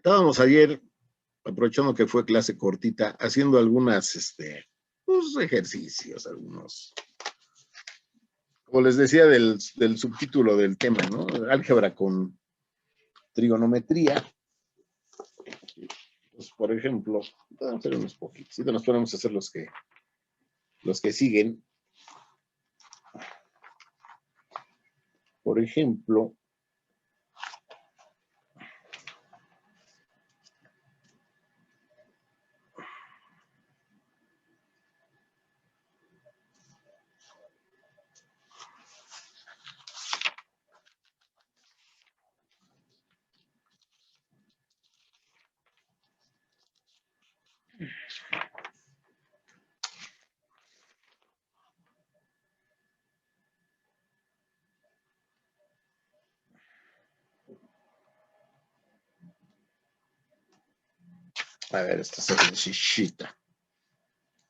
Estábamos ayer, aprovechando que fue clase cortita, haciendo algunas pues, ejercicios, algunos. Como les decía del subtítulo del tema, ¿no? Álgebra con trigonometría. Pues, por ejemplo, vamos a hacer unos poquitos. Si nos ponemos a hacer los que siguen. Por ejemplo, a ver, esta es sencillita.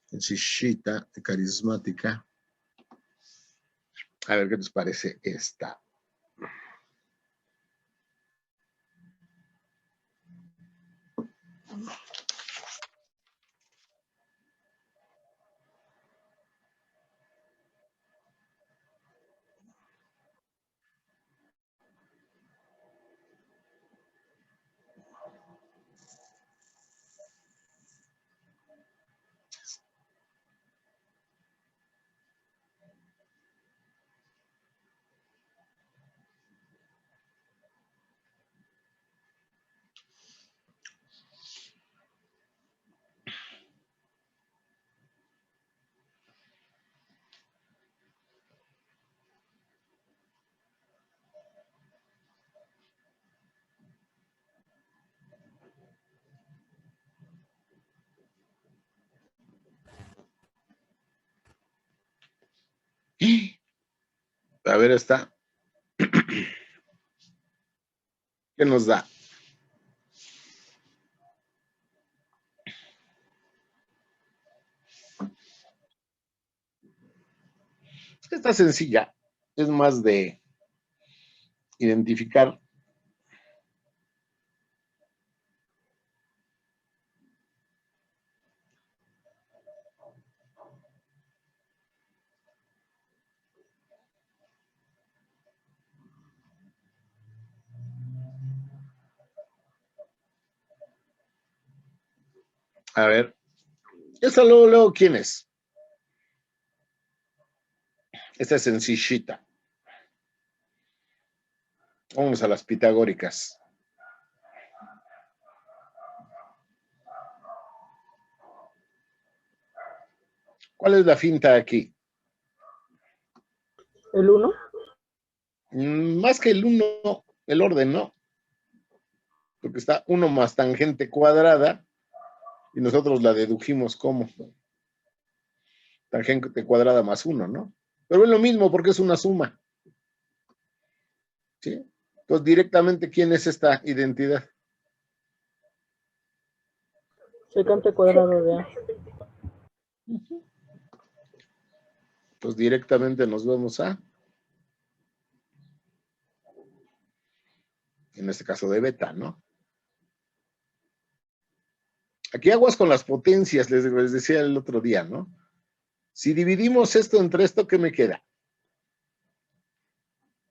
Sencillita, carismática. A ver qué les parece esta. A ver, esta. ¿Qué nos da? Esta sencilla es más de identificar a ver, esta luego, ¿quién es? Esta es sencillita. Vamos a las pitagóricas. ¿Cuál es la finta aquí? ¿El 1? Más que el 1, el orden, ¿no? Porque está 1 más tangente cuadrada y nosotros la dedujimos como tangente cuadrada más 1, ¿no? Pero es lo mismo porque es una suma. ¿Sí? Entonces, directamente, ¿quién es esta identidad? Secante cuadrado de A. Pues directamente nos vamos a, en este caso de beta, ¿no? Aquí aguas con las potencias, les decía el otro día, ¿no? Si dividimos esto entre esto, ¿qué me queda?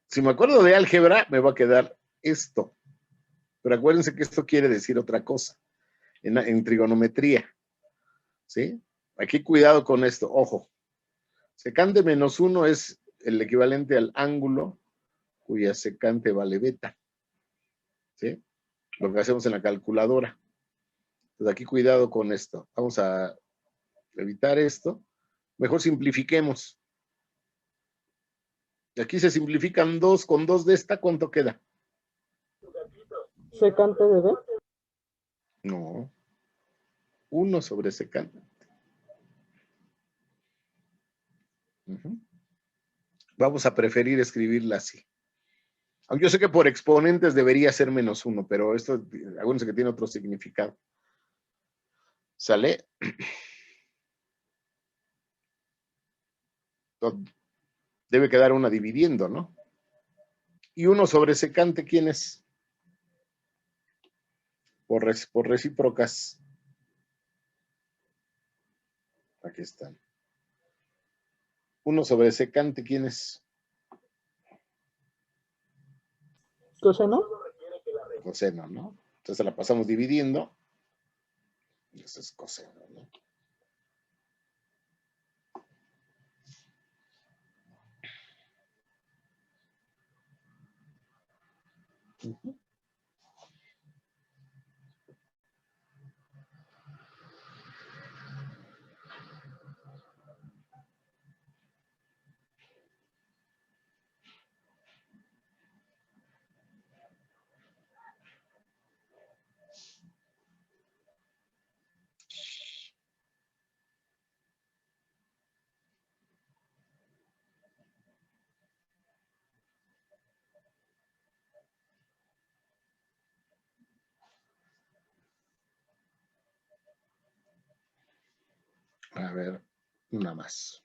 Si me acuerdo de álgebra, me va a quedar esto. Pero acuérdense que esto quiere decir otra cosa en trigonometría. ¿Sí? Aquí cuidado con esto, ojo. Secante menos 1 es el equivalente al ángulo cuya secante vale beta. ¿Sí? Lo que hacemos en la calculadora. Entonces aquí cuidado con esto. Vamos a evitar esto. Mejor simplifiquemos. Y aquí se simplifican 2 con 2 de esta, ¿cuánto queda? Secante de B. No. 1 sobre secante. Vamos a preferir escribirla así. Aunque yo sé que por exponentes debería ser menos 1, pero esto, acuérdense que tiene otro significado. ¿Sale? Entonces, debe quedar una dividiendo, ¿no? Y 1 sobre secante, ¿quién es? por recíprocas. Aquí están. 1 sobre secante, ¿quién es? Coseno. Coseno, ¿no? Entonces la pasamos dividiendo. Y eso es coseno, ¿no? Uh-huh. A ver, una más.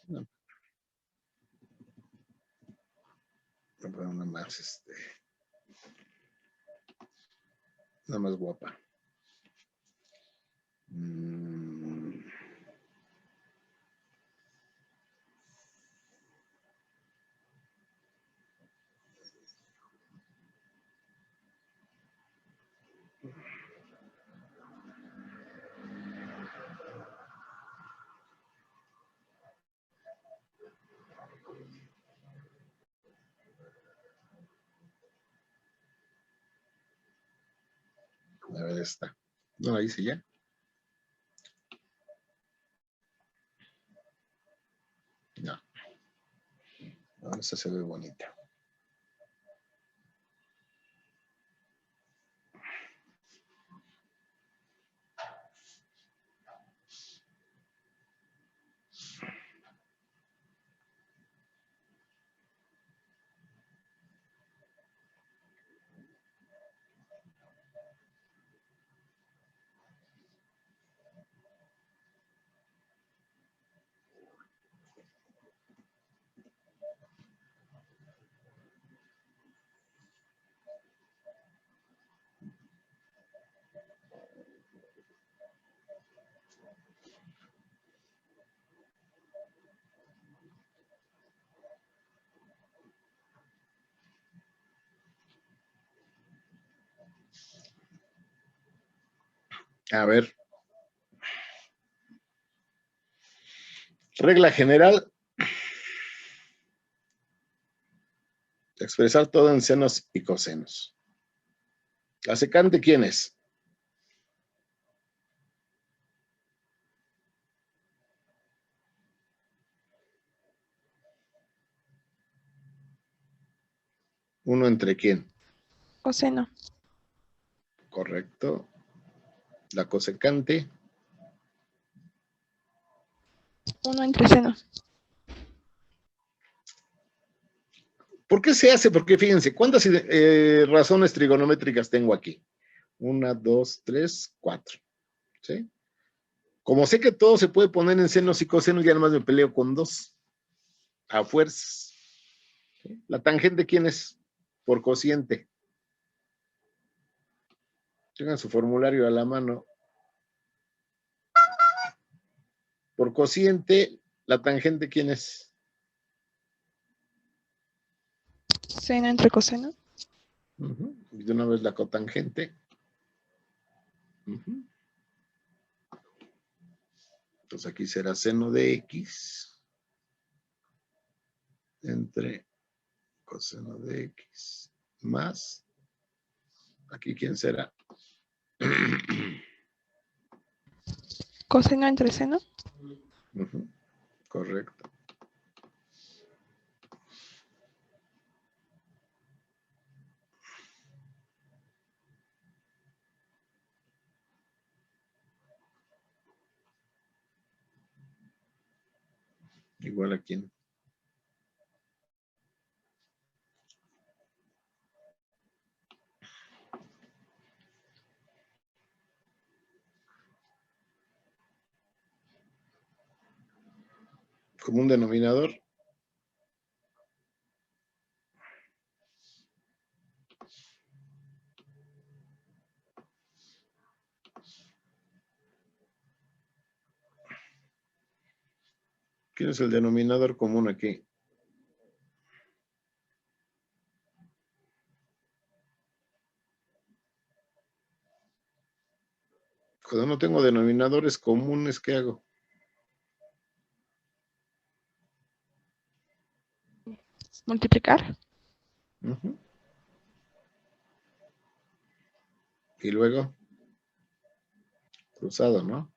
No, una más, una más guapa. A ver esta. No la hice ya. No. No, esta se ve bonita. A ver. Regla general. Expresar todo en senos y cosenos. ¿La secante quién es? ¿Uno entre quién? Coseno. Correcto. La cosecante. 1 entre seno. ¿Por qué se hace? Porque fíjense, ¿cuántas razones trigonométricas tengo aquí? 1, 2, 3, 4. ¿Sí? Como sé que todo se puede poner en senos y cosenos, ya nomás me peleo con 2. A fuerzas. ¿Sí? ¿La tangente quién es? Por cociente. Tengan su formulario a la mano. Por cociente, ¿la tangente quién es? Seno entre coseno. Y de una vez la cotangente. Entonces aquí será seno de X entre coseno de X más, aquí quién será. Coseno entre seno. Correcto. Igual a quién. Como un denominador. ¿Quién es el denominador común aquí? Cuando no tengo denominadores comunes, ¿qué hago? Multiplicar. Uh-huh. Y luego, cruzado, ¿no?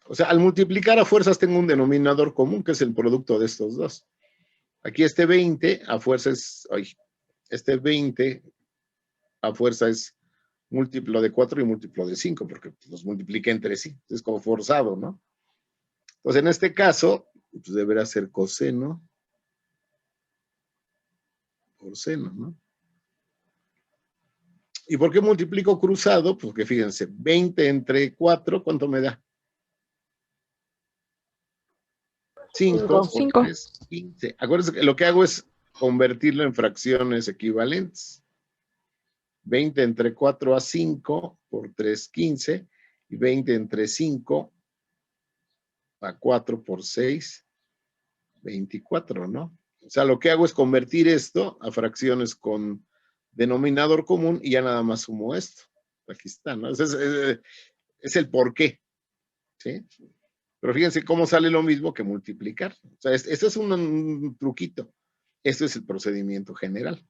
O sea, al multiplicar a fuerzas tengo un denominador común, que es el producto de estos dos. Aquí este 20 a fuerza es, este 20 a fuerza es múltiplo de 4 y múltiplo de 5, porque los multipliqué entre sí. Es como forzado, ¿no? Entonces, en este caso, pues deberá ser coseno por seno, ¿no? ¿Y por qué multiplico cruzado? Pues que fíjense, 20 entre 4, ¿cuánto me da? 5 por 5. 3, 15. Acuérdense que lo que hago es convertirlo en fracciones equivalentes. 20 entre 4 a 5 por 3, 15. Y 20 entre 5 a 4 por 6, 24, ¿no? O sea, lo que hago es convertir esto a fracciones con denominador común y ya nada más sumo esto. Aquí está, ¿no? Es el por qué, ¿sí? Pero fíjense cómo sale lo mismo que multiplicar. O sea, este es un truquito. Esto es el procedimiento general.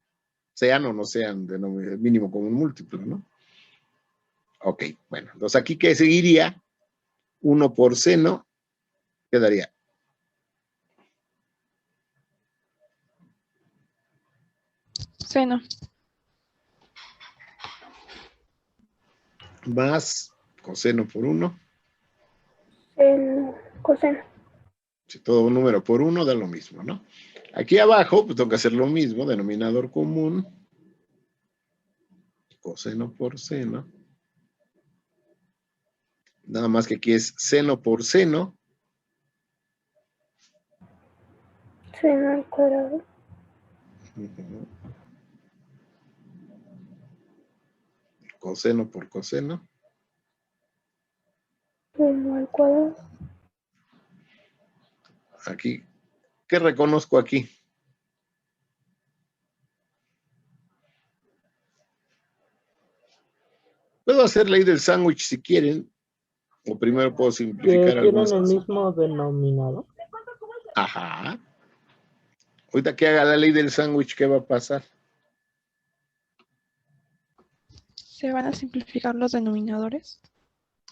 Sean o no sean de mínimo común múltiplo, ¿no? Ok, bueno. Entonces aquí, ¿qué seguiría? 1 por seno, ¿qué daría? Seno. Más coseno por 1. El coseno. Si todo número por 1 da lo mismo, ¿no? Aquí abajo, pues tengo que hacer lo mismo, denominador común, coseno por seno. Nada más que aquí es seno por seno. Seno al cuadrado. Coseno por coseno. Seno al cuadrado. Aquí, ¿qué reconozco aquí? Puedo hacer ley del sándwich si quieren, o primero puedo Que simplificar algunas tienen el cosas. mismo denominador. Ajá. Ahorita que haga la ley del sándwich, ¿qué va a pasar? Se van a simplificar los denominadores.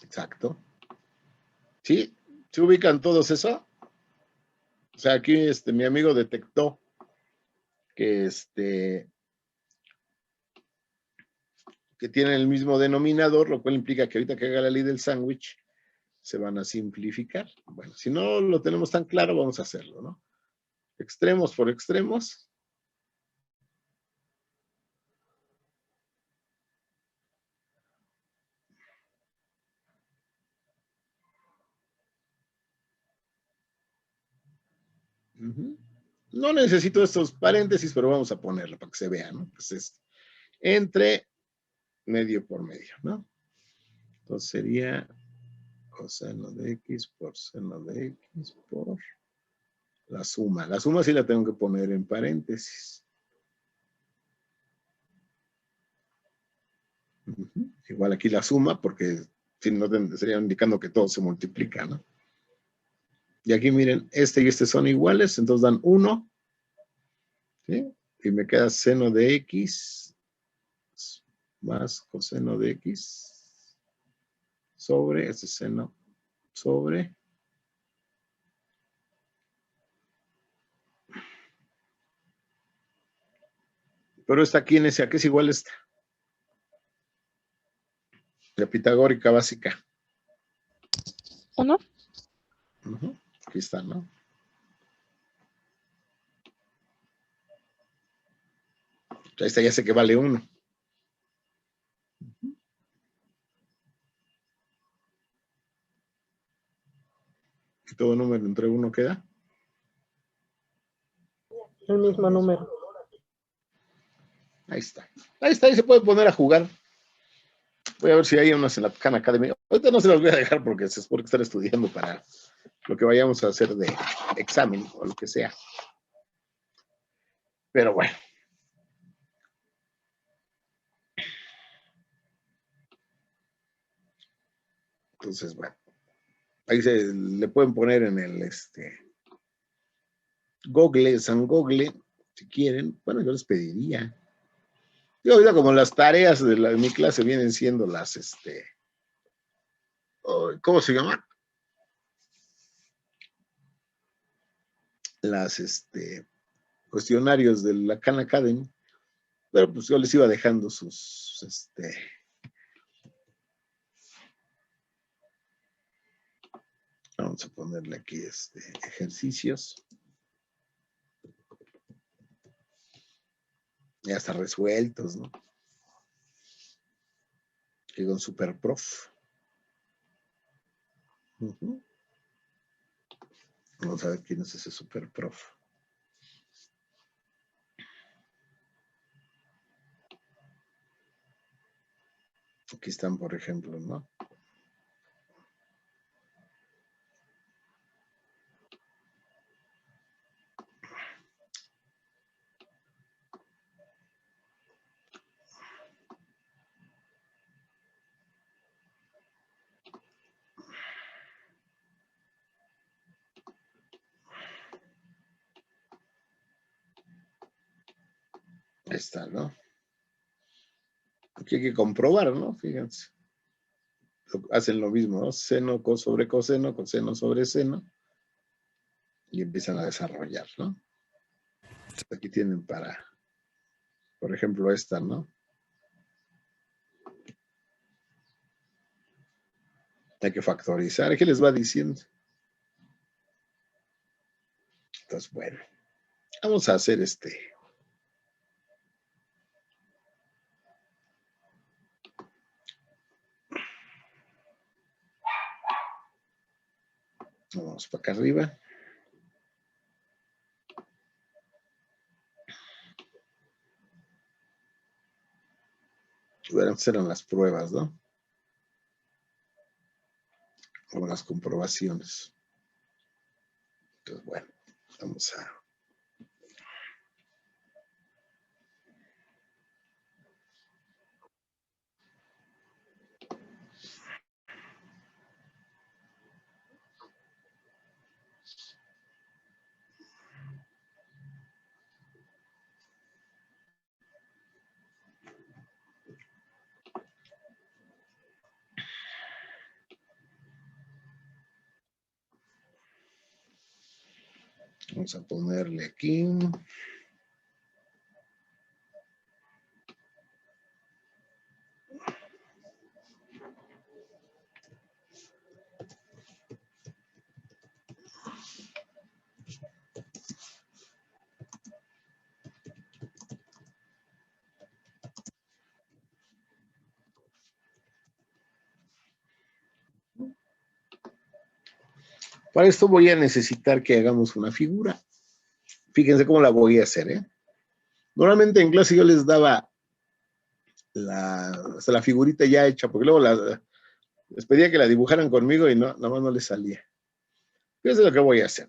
Exacto. ¿Sí? ¿Se ubican todos eso? O sea, aquí mi amigo detectó que que tienen el mismo denominador, lo cual implica que ahorita que haga la ley del sándwich se van a simplificar. Bueno, si no lo tenemos tan claro, vamos a hacerlo, ¿no? Extremos por extremos. No necesito estos paréntesis, pero vamos a ponerlo para que se vea, ¿no? Pues es entre medio por medio, ¿no? Entonces sería coseno de x por seno de x por la suma. La suma sí la tengo que poner en paréntesis. Igual aquí la suma, porque si no estaría indicando que todo se multiplica, ¿no? Y aquí miren, este y este son iguales, entonces dan 1, ¿sí? Y me queda seno de x más coseno de x sobre este seno sobre pero esta aquí en ese, ¿a qué es igual esta? La pitagórica básica. 1. Ujú, aquí está, ¿no? Esta ya sé que vale 1. Y todo número entre 1 queda. El mismo número. Ahí está. Ahí está, ahí se puede poner a jugar. Voy a ver si hay unas en la Khan Academy. Ahorita no se las voy a dejar porque es porque estar estudiando para lo que vayamos a hacer de examen o lo que sea. Pero bueno. Entonces, bueno. Ahí se le pueden poner en el Google, San Google, si quieren. Bueno, yo les pediría. Yo ahorita como las tareas de mi clase vienen siendo las, ¿cómo se llama? Las, cuestionarios de la Khan Academy. Pero pues yo les iba dejando sus, vamos a ponerle aquí, ejercicios. Ya está resueltos, ¿no? Y con Super Prof. Vamos a ver quién es ese Super Prof. Aquí están, por ejemplo, ¿no? Ahí está, ¿no? Aquí hay que comprobar, ¿no? Fíjense. Hacen lo mismo, ¿no? Seno sobre coseno, coseno sobre seno. Y empiezan a desarrollar, ¿no? Aquí tienen para, por ejemplo, esta, ¿no? Hay que factorizar. ¿Qué les va diciendo? Entonces, bueno, vamos a hacer Vamos para acá arriba. Bueno, serán las pruebas, ¿no? O las comprobaciones. Entonces, bueno, vamos a ponerle aquí. Para esto voy a necesitar que hagamos una figura. Fíjense cómo la voy a hacer, ¿eh? Normalmente en clase yo les daba hasta la figurita ya hecha, porque luego les pedía que la dibujaran conmigo y no, nada más no les salía. Fíjense lo que voy a hacer.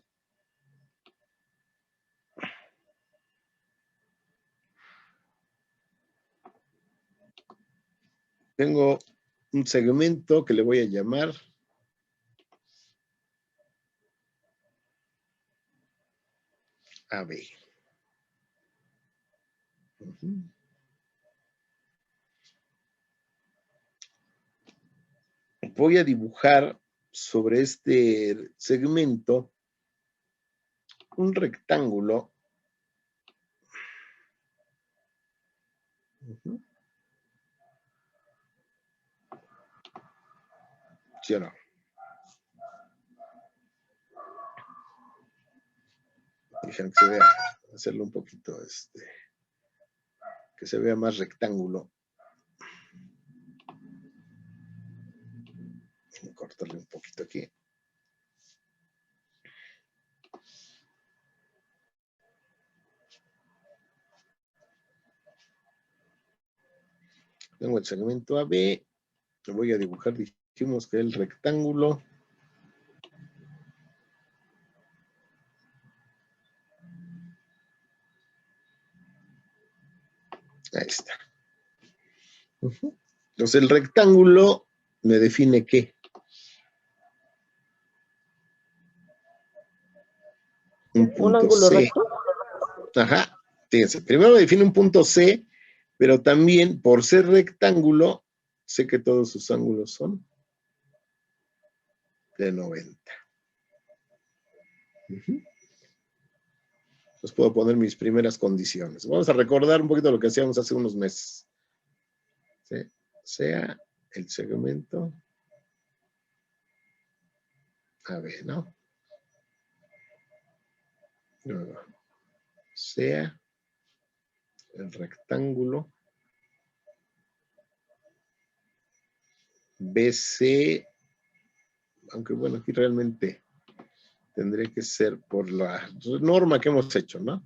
Tengo un segmento que le voy a llamar AB. Voy a dibujar sobre este segmento un rectángulo. ¿Sí o no? Dejen que se vea, hacerlo un poquito, que se vea más rectángulo. Voy a cortarle un poquito aquí. Tengo el segmento AB. Lo voy a dibujar, dijimos que el rectángulo. Ahí está. Entonces el rectángulo me define ¿qué? Un punto ángulo C. recto. Ajá. Fíjense, primero me define un punto C, pero también por ser rectángulo, sé que todos sus ángulos son de 90. Entonces puedo poner mis primeras condiciones. Vamos a recordar un poquito lo que hacíamos hace unos meses. ¿Sí? Sea el segmento AB, ¿no? Luego, sea el rectángulo BC, aunque bueno, aquí realmente tendría que ser por la norma que hemos hecho, ¿no?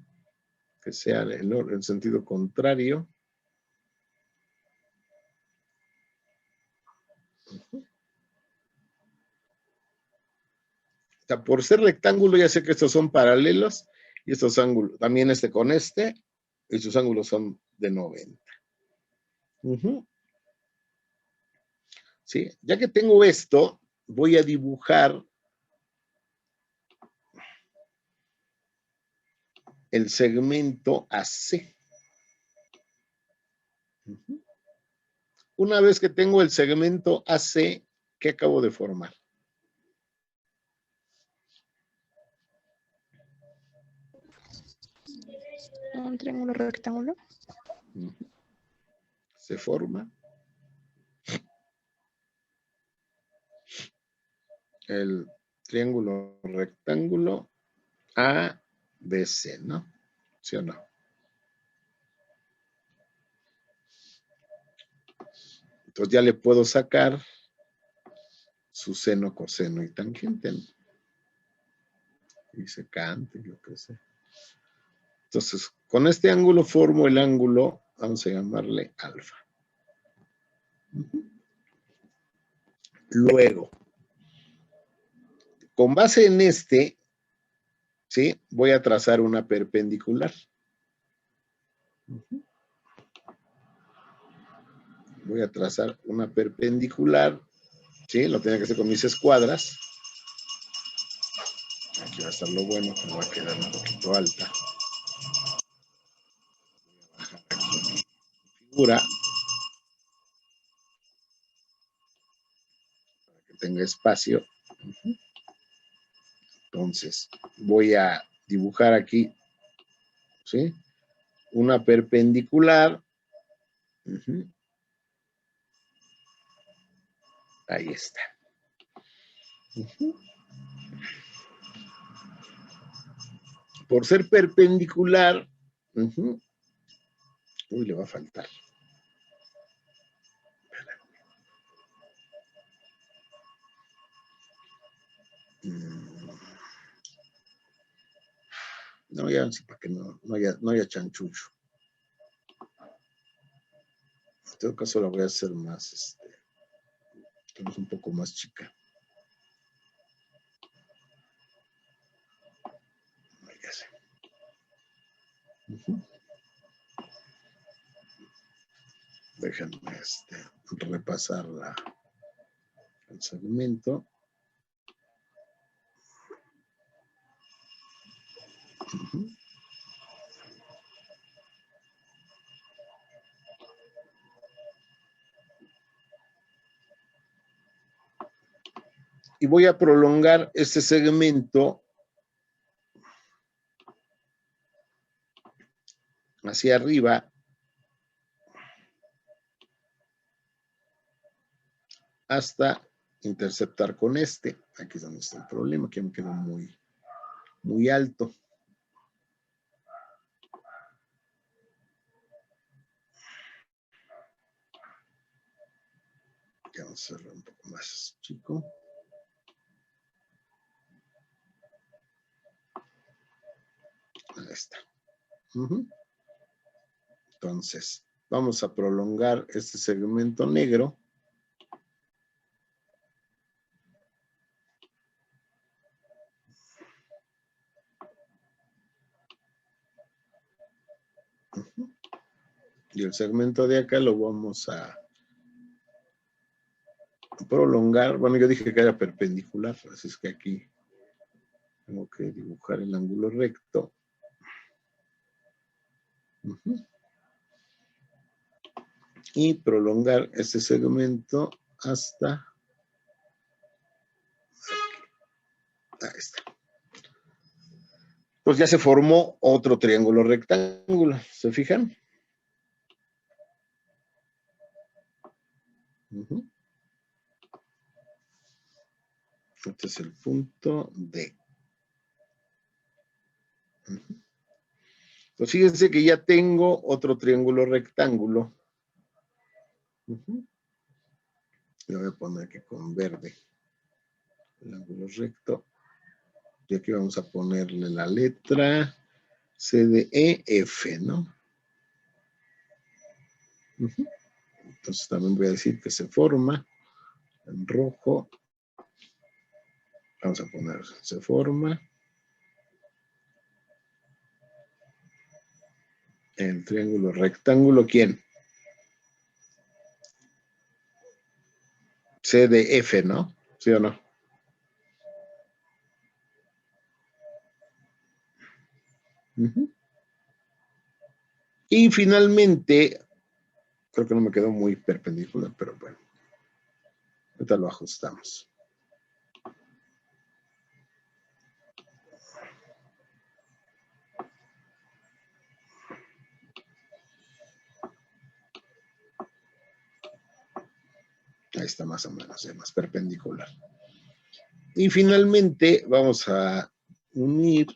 Que sea en sentido contrario. O sea, por ser rectángulo ya sé que estos son paralelos y estos ángulos, también con y sus ángulos son de 90. ¿Sí? Ya que tengo esto, voy a dibujar el segmento AC. Una vez que tengo el segmento AC, ¿qué acabo de formar? Un triángulo rectángulo. Se forma el triángulo rectángulo ABC, ¿no? ¿Sí o no? Entonces ya le puedo sacar su seno, coseno y tangente, ¿no? Y secante, lo que sea. Entonces, con este ángulo formo el ángulo, vamos a llamarle alfa. Luego, con base en ¿sí? Voy a trazar una perpendicular. Voy a trazar una perpendicular, ¿sí? Lo tenía que hacer con mis escuadras. Aquí va a estar lo bueno, que me va a quedar un poquito alta. Voy a bajar aquí mi figura para que tenga espacio. Entonces, voy a dibujar aquí, ¿sí? Una perpendicular. Ahí está. Por ser perpendicular, uy, le va a faltar. No, ya, sí, para que no haya chanchullo. En todo caso, la voy a hacer más, un poco más chica. Ya sé. Déjenme repasar el segmento. Y voy a prolongar este segmento hacia arriba hasta interceptar con este. Aquí es donde está el problema, que me quedó muy alto. Vamos a hacerlo un poco más chico. Ahí está. Entonces, vamos a prolongar este segmento negro. Y el segmento de acá lo vamos a prolongar. Bueno, yo dije que era perpendicular, así es que aquí tengo que dibujar el ángulo recto. Y prolongar este segmento hasta aquí. Ahí está. Pues ya se formó otro triángulo rectángulo. ¿Se fijan? Este es el punto D. Pues fíjense que ya tengo otro triángulo rectángulo. Lo voy a poner aquí con verde. El ángulo recto. Y aquí vamos a ponerle la letra CDEF, ¿no? Entonces también voy a decir que se forma en rojo. Vamos a poner se forma el triángulo rectángulo. ¿Quién? CDF, ¿no? ¿Sí o no? Y finalmente, creo que no me quedó muy perpendicular, pero bueno. Ahorita lo ajustamos. Ahí está más o menos, más perpendicular. Y finalmente vamos a unir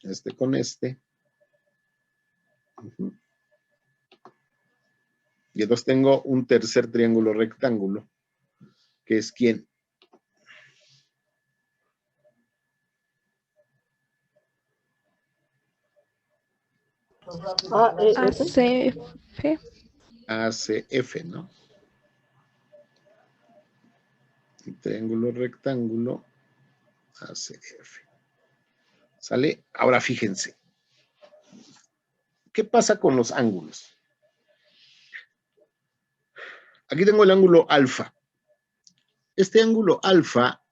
este con este. Y entonces tengo un tercer triángulo rectángulo, que es ¿quién? ACF. ACF, ¿no? Un triángulo rectángulo ACF. ¿Sale? Ahora fíjense. ¿Qué pasa con los ángulos? Aquí tengo el ángulo alfa. Este ángulo alfa,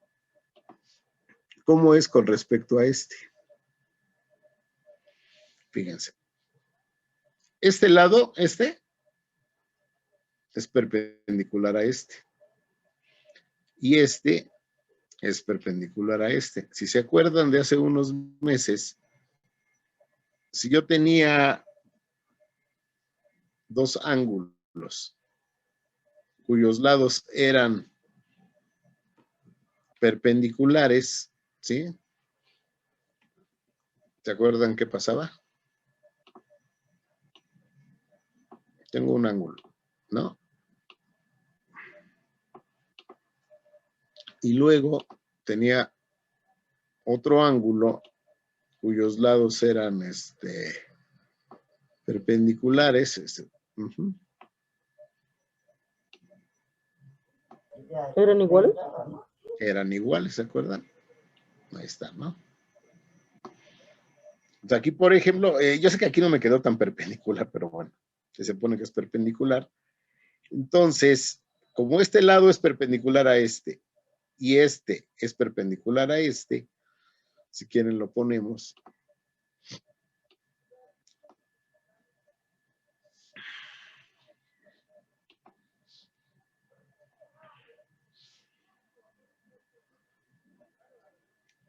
¿cómo es con respecto a este? Fíjense. Este lado, este, es perpendicular a este. Y este es perpendicular a este. Si se acuerdan de hace unos meses, si yo tenía dos ángulos cuyos lados eran perpendiculares, ¿sí? ¿Se acuerdan qué pasaba? Tengo un ángulo, ¿no? Y luego tenía otro ángulo cuyos lados eran perpendiculares. ¿Eran iguales? Eran iguales, ¿se acuerdan? Ahí está, ¿no? O sea, aquí, por ejemplo, yo sé que aquí no me quedó tan perpendicular, pero bueno, se supone que es perpendicular. Entonces, como este lado es perpendicular a este y este es perpendicular a este, si quieren lo ponemos.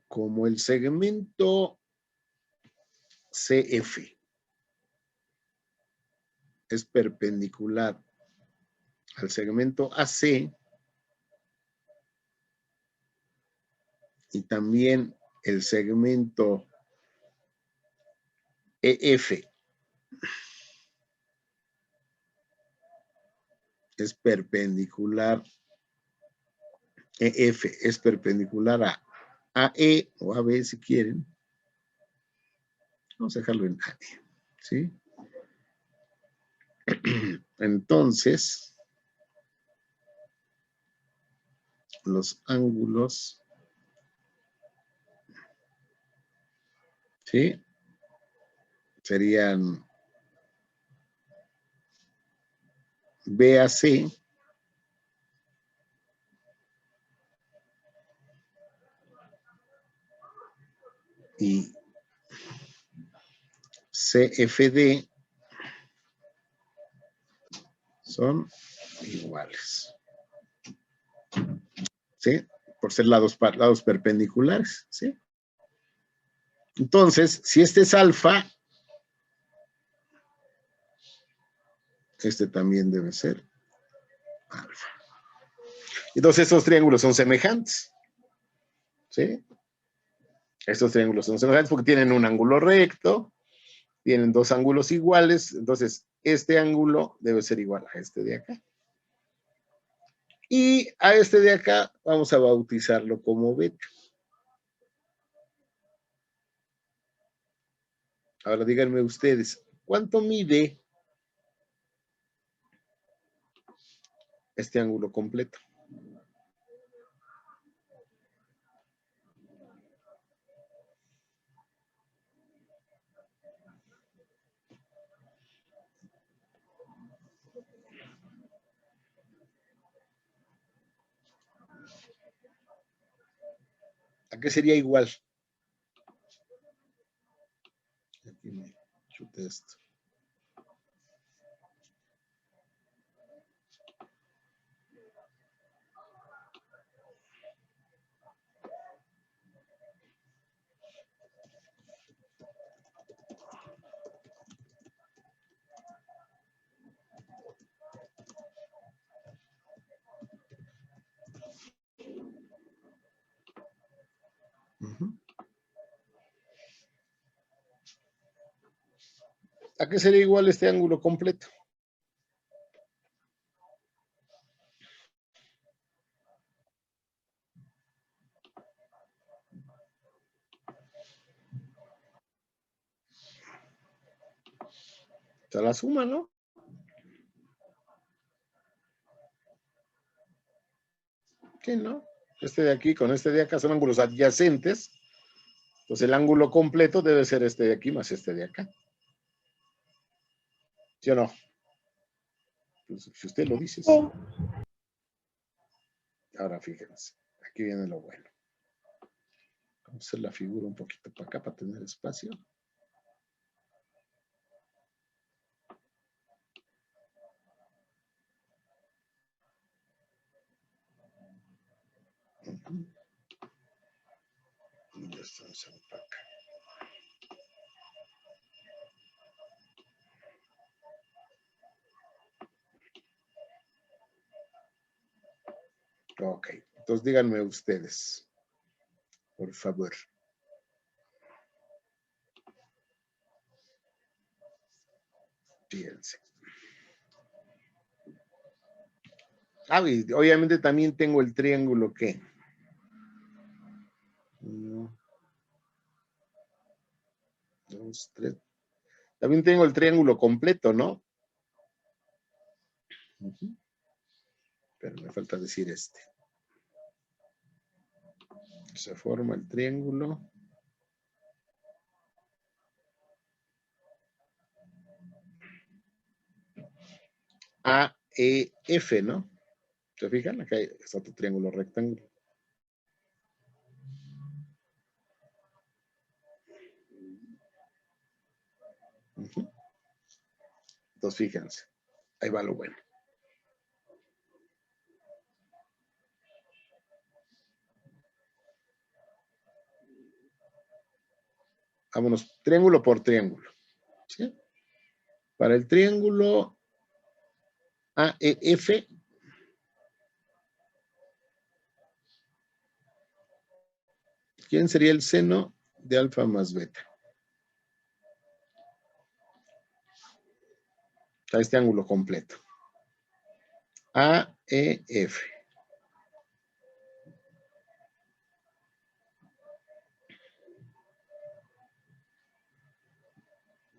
Como el segmento CF es perpendicular al segmento AC y también el segmento EF es perpendicular, EF es perpendicular a AE o AB si quieren. Vamos a dejarlo en AE, ¿sí? Entonces, los ángulos, ¿sí? Serían BAC y CFD son iguales, ¿sí? Por ser lados perpendiculares, ¿sí? Entonces, si este es alfa, este también debe ser alfa. Entonces, estos triángulos son semejantes, ¿sí? Estos triángulos son semejantes porque tienen un ángulo recto, tienen dos ángulos iguales, entonces este ángulo debe ser igual a este de acá. Y a este de acá vamos a bautizarlo como beta. Ahora díganme ustedes, ¿cuánto mide este ángulo completo? ¿A qué sería igual? Aquí me chuté esto. ¿A qué sería igual este ángulo completo? O sea, la suma, ¿no? Sí, ¿no? Este de aquí con este de acá son ángulos adyacentes. Entonces el ángulo completo debe ser este de aquí más este de acá. ¿Sí o no? Pues, si usted lo dice. Sí. Ahora fíjense, aquí viene lo bueno. Vamos a hacer la figura un poquito para acá para tener espacio. Y ya estamos para acá. Ok, entonces díganme ustedes, por favor. Fíjense. Ah, y obviamente también tengo el triángulo que. 1, 2, 3. También tengo el triángulo completo, ¿no? Pero me falta decir este. Se forma el triángulo. AEF, ¿no? ¿Se fijan? Acá está otro triángulo rectángulo. Entonces, fíjense. Ahí va lo bueno. Vámonos, triángulo por triángulo. ¿Sí? Para el triángulo AEF, ¿quién sería el seno de alfa más beta? A este ángulo completo. AEF.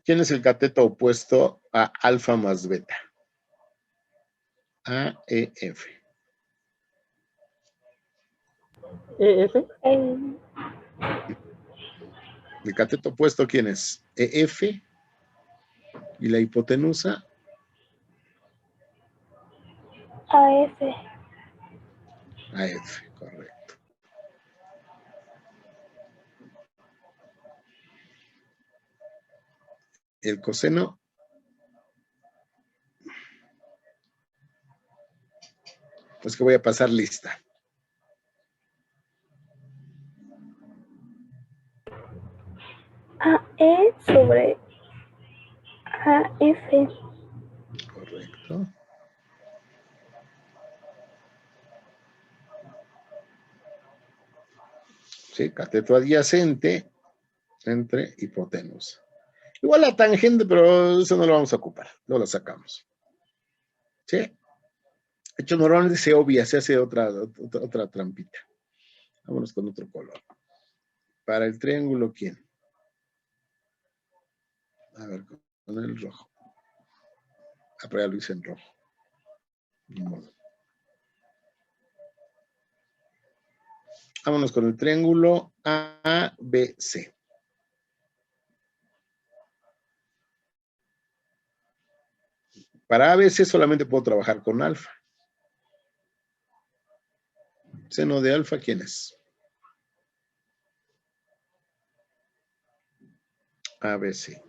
¿Quién es el cateto opuesto a alfa más beta? AEF. EF. ¿El cateto opuesto quién es? EF. ¿Y la hipotenusa? AF. AF, correcto. ¿El coseno? Pues que voy a pasar lista. AE sobre AF. Correcto. Sí, cateto adyacente entre hipotenusa. Igual la tangente, pero eso no lo vamos a ocupar. No lo sacamos. ¿Sí? De hecho, normalmente se obvia, se hace otra trampita. Vámonos con otro color. Para el triángulo, ¿quién? A ver, con el rojo. Ah, pero ya lo hice en rojo. Ni modo. Vámonos con el triángulo ABC. Para ABC solamente puedo trabajar con alfa. Seno de alfa, ¿quién es? ABC.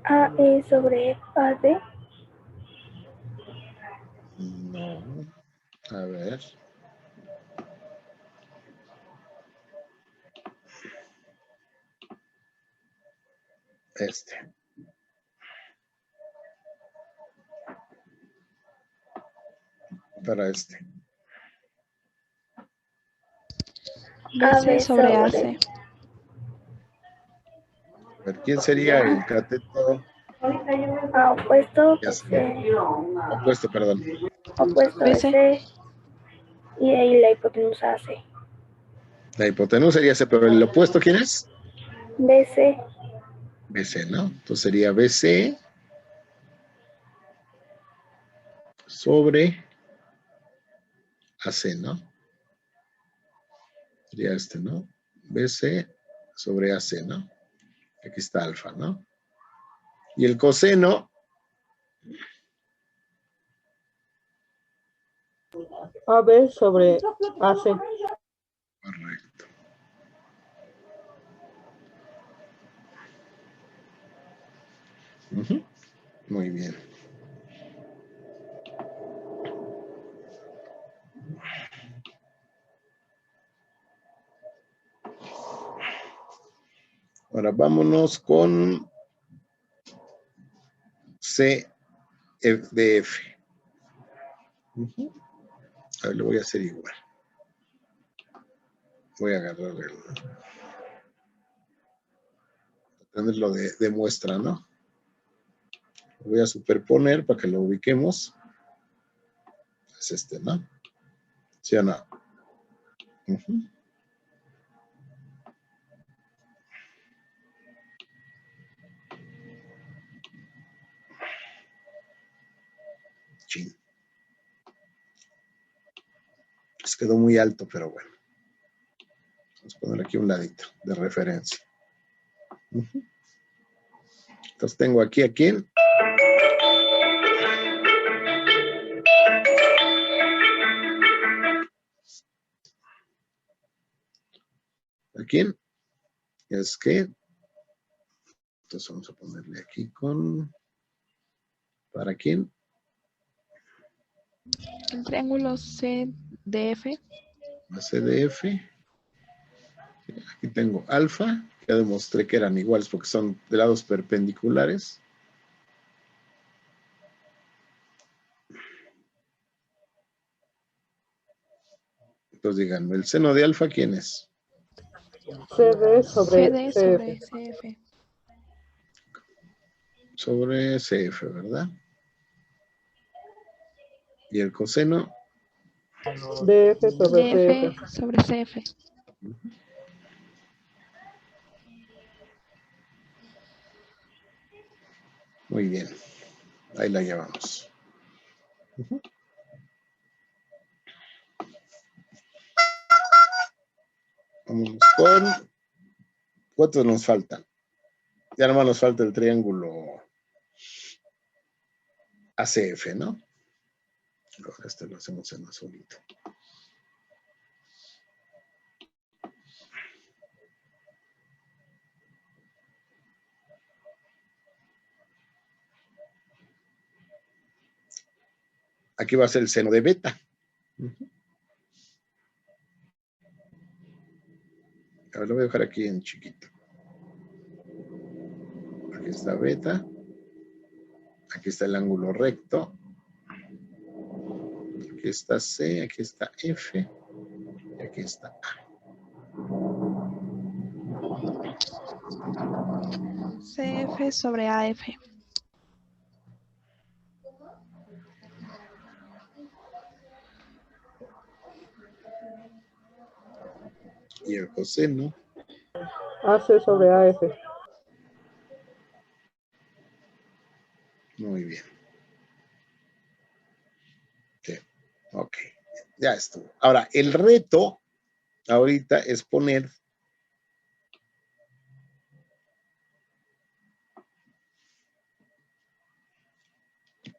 AE sobre AD. No. A ver. Este. Para este. BC AB sobre sobre AC. A ver, ¿quién sería el cateto? Opuesto. Ya sé. Opuesto, perdón. Opuesto BC. BC. Y ahí la hipotenusa AC. La hipotenusa sería ese, pero el opuesto, ¿quién es? BC. BC, ¿no? Entonces sería BC sobre AC, ¿no? Sería este, ¿no? BC sobre AC, ¿no? Aquí está alfa, ¿no? Y el coseno, AB sobre AC. correcto. Ujú. Muy bien. Ahora vámonos con CDF. Ujú. A ver, lo voy a hacer igual. Voy a agarrar tenerlo de muestra, ¿no? Lo voy a superponer para que lo ubiquemos. Es este, ¿no? ¿Sí o no? Ujú. Chin. Les quedó muy alto, pero bueno. Vamos a poner aquí un ladito de referencia. Ujú. Entonces tengo aquí a quién. ¿A quién? Es que. Entonces vamos a ponerle aquí con. ¿Para quién? El triángulo CDF. La CDF. Aquí tengo alfa. Ya demostré que eran iguales porque son de lados perpendiculares. Entonces díganme, ¿el seno de alfa quién es? CD sobre CD CF. sobre CF. Sobre CF, ¿verdad? Y el coseno. DF sobre CF. DF sobre CF. Muy bien. Ahí la llevamos. Vamos con... ¿Cuántos nos faltan? Ya nomás nos falta el triángulo ACF, ¿no? Ahora este lo hacemos en azulito. Aquí va a ser el seno de beta. A ver, lo voy a dejar aquí en chiquito. Aquí está beta. Aquí está el ángulo recto. Aquí está C, aquí está F. Y aquí está A. CF sobre AF. Y el coseno. AC sobre AF. Muy bien. Sí. Ok. Ya estuvo. Ahora, el reto ahorita es poner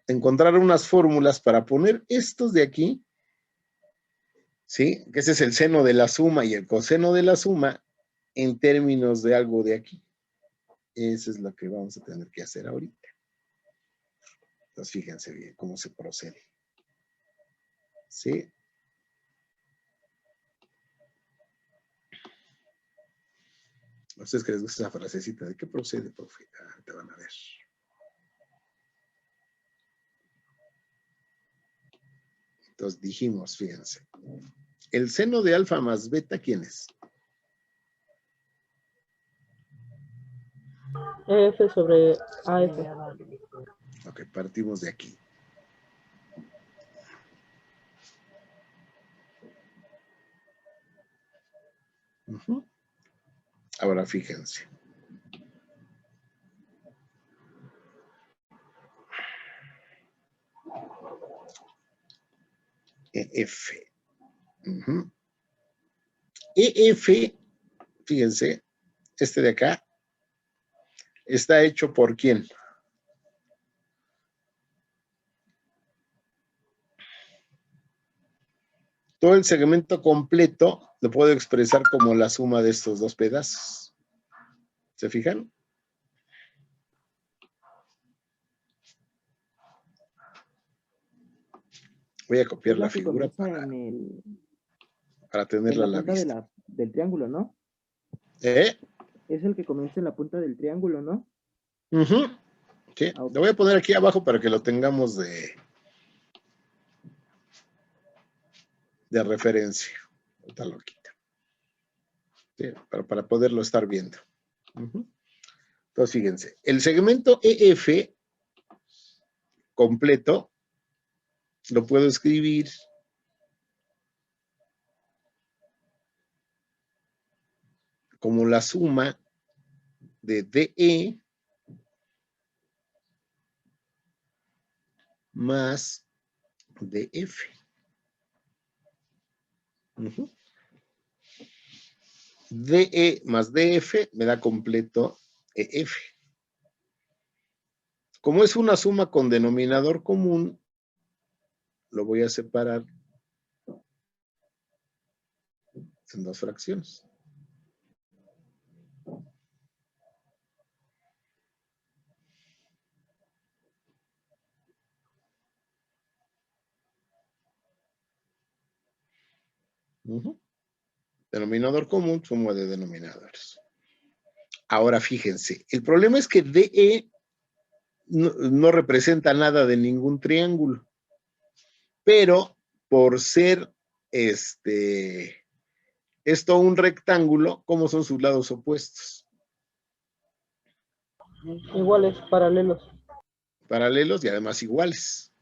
encontrar unas fórmulas para poner estos de aquí, ¿sí? Que ese es el seno de la suma y el coseno de la suma en términos de algo de aquí. Eso es lo que vamos a tener que hacer ahorita. Entonces, fíjense bien cómo se procede. ¿Sí? ¿A ustedes que les gusta esa frasecita? ¿De qué procede, profe? Ah, te van a ver. Entonces dijimos, fíjense. El seno de alfa más beta, ¿quién es? EF sobre AF. Ok, partimos de aquí. Ahora fíjense. EF. EF, fíjense, este de acá, está hecho por ¿quién? Todo el segmento completo lo puedo expresar como la suma de estos dos pedazos. ¿Se fijan? Voy a copiar la figura para tenerla a la vista. Del triángulo, ¿no? ¿Eh? Es el que comienza en la punta del triángulo, ¿no? Sí, lo voy a poner aquí abajo para que lo tengamos de referencia. Ahorita lo quita. Sí, para poderlo estar viendo. Entonces, fíjense, el segmento EF completo lo puedo escribir como la suma de DE más DF. DE más DF me da completo EF. Como es una suma con denominador común, lo voy a separar en dos fracciones. Denominador común, suma de denominadores. Ahora fíjense, el problema es que DE no representa nada de ningún triángulo, pero por ser Esto un rectángulo, ¿cómo son sus lados opuestos? Iguales, paralelos. Paralelos y además iguales.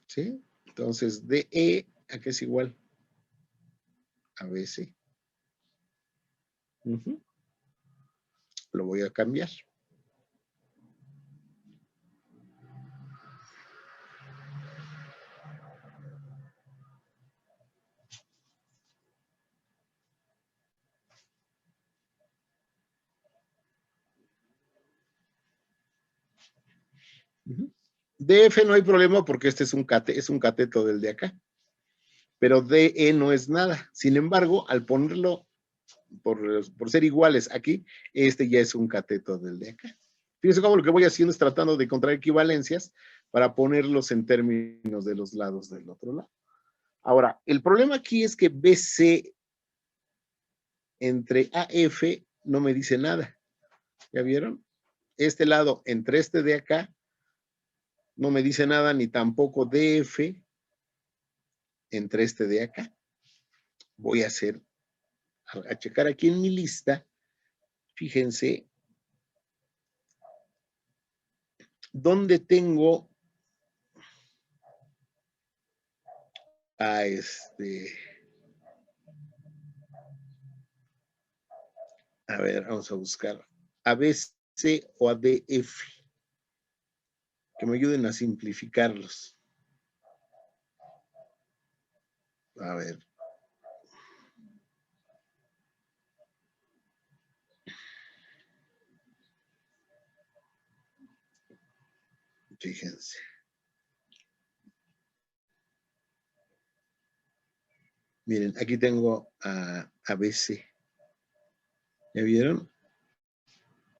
¿Sí? Entonces, DE, ¿a qué es igual? A BC. Lo voy a cambiar. DF no hay problema porque este es un cateto del de acá. Pero DE no es nada. Sin embargo, al ponerlo por ser iguales aquí, este ya es un cateto del de acá. Fíjense cómo lo que voy haciendo es tratando de encontrar equivalencias para ponerlos en términos de los lados del otro lado. Ahora, el problema aquí es que BC entre AF no me dice nada. ¿Ya vieron? Este lado entre este de acá no me dice nada, ni tampoco DF entre este de acá. Voy a checar aquí en mi lista. Fíjense dónde tengo a a ver, vamos a buscar a BC o a DF, que me ayuden a simplificarlos. A ver. Fíjense. Miren, aquí tengo a BC. ¿Ya vieron?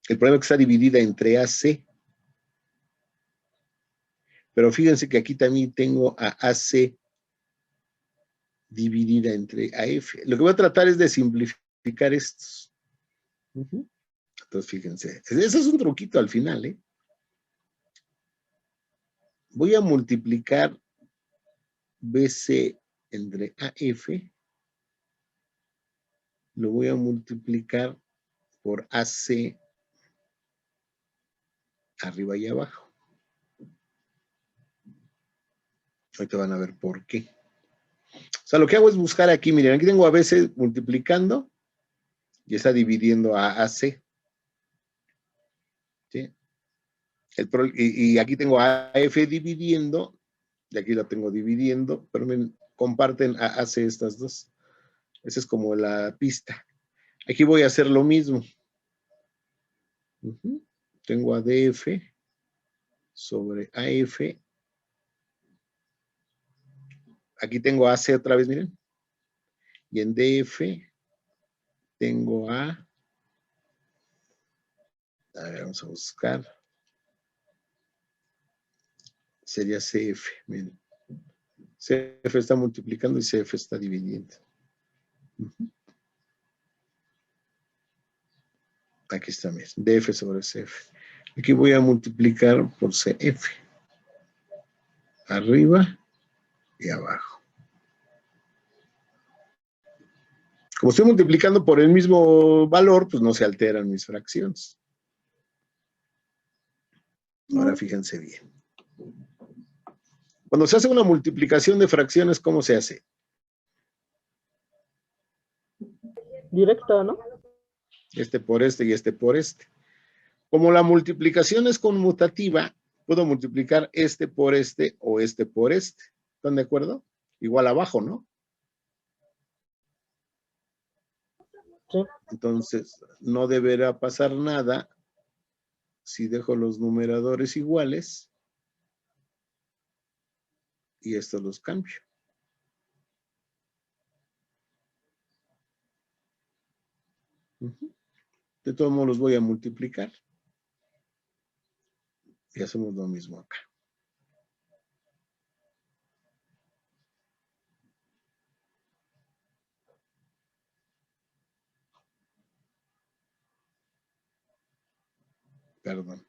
El problema es que está dividida entre AC. Pero fíjense que aquí también tengo a AC dividida entre AF. Lo que voy a tratar es de simplificar estos. Entonces, fíjense. Ese es un truquito al final, ¿eh? Voy a multiplicar BC entre AF. Lo voy a multiplicar por AC arriba y abajo. Ahorita van a ver por qué. O sea, lo que hago es buscar aquí, miren, aquí tengo a BC multiplicando y está dividiendo a AC. ¿Sí? Y aquí tengo a AF dividiendo, y aquí la tengo dividiendo, pero me comparten a AC estas dos. Esa es como la pista. Aquí voy a hacer lo mismo. Tengo a DF sobre AF. Aquí tengo a AC otra vez, miren. Y en DF tengo a ver, vamos a buscar. Sería CF, miren. CF está multiplicando y CF está dividiendo. Aquí está, miren. DF sobre CF. Aquí voy a multiplicar por CF. Arriba y abajo. Como estoy multiplicando por el mismo valor, pues no se alteran mis fracciones. Ahora fíjense bien. Cuando se hace una multiplicación de fracciones, ¿cómo se hace? Directa, ¿no? Este por este y este por este. Como la multiplicación es conmutativa, puedo multiplicar este por este o este por este. ¿Están de acuerdo? Igual abajo, ¿no? Sí. Entonces, no deberá pasar nada si dejo los numeradores iguales y estos los cambio. De todos modos los voy a multiplicar. Y hacemos lo mismo acá. Perdón.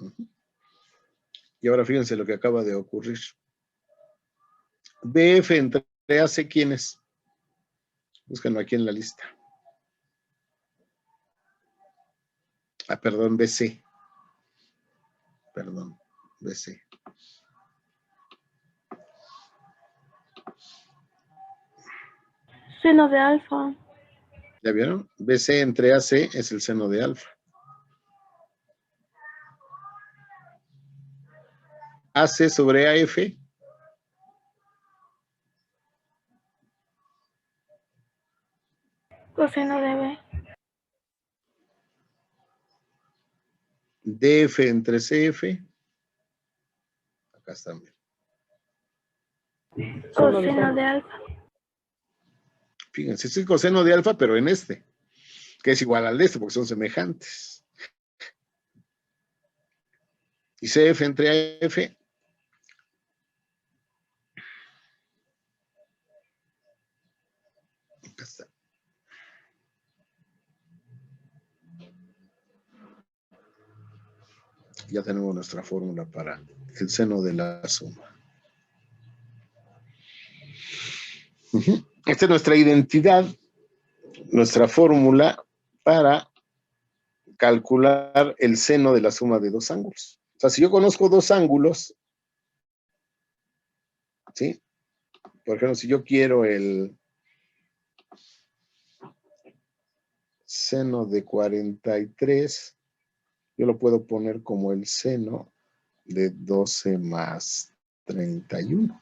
Ujú. Y ahora fíjense lo que acaba de ocurrir. BF entre AC, ¿quién es? Búsquenlo aquí en la lista. Ah, perdón, BC. Perdón, BC. Seno de alfa. ¿Ya vieron? BC entre AC es el seno de alfa. AC sobre AF. Coseno de B. DF entre CF. Acá está. Coseno de alfa. Fíjense, es el coseno de alfa, pero en este, que es igual al de este, porque son semejantes. Y CF entre AF. Acá está. Ya tenemos nuestra fórmula para el seno de la suma. Esta es nuestra identidad, nuestra fórmula para calcular el seno de la suma de dos ángulos. O sea, si yo conozco dos ángulos, ¿sí? Por ejemplo, si yo quiero el seno de 43, yo lo puedo poner como el seno de 12 más 31.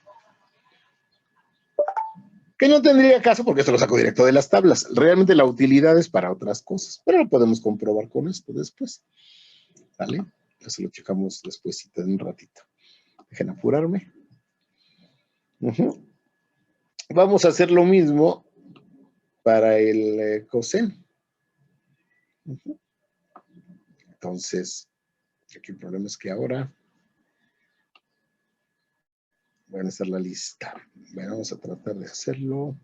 Que no tendría caso porque esto lo saco directo de las tablas. Realmente la utilidad es para otras cosas, pero lo podemos comprobar con esto después. ¿Vale? Eso lo checamos despuesito en un ratito. Dejen apurarme. Vamos a hacer lo mismo para el coseno. Entonces, aquí el problema es que ahora voy a hacer la lista. Bueno, vamos a tratar de hacerlo.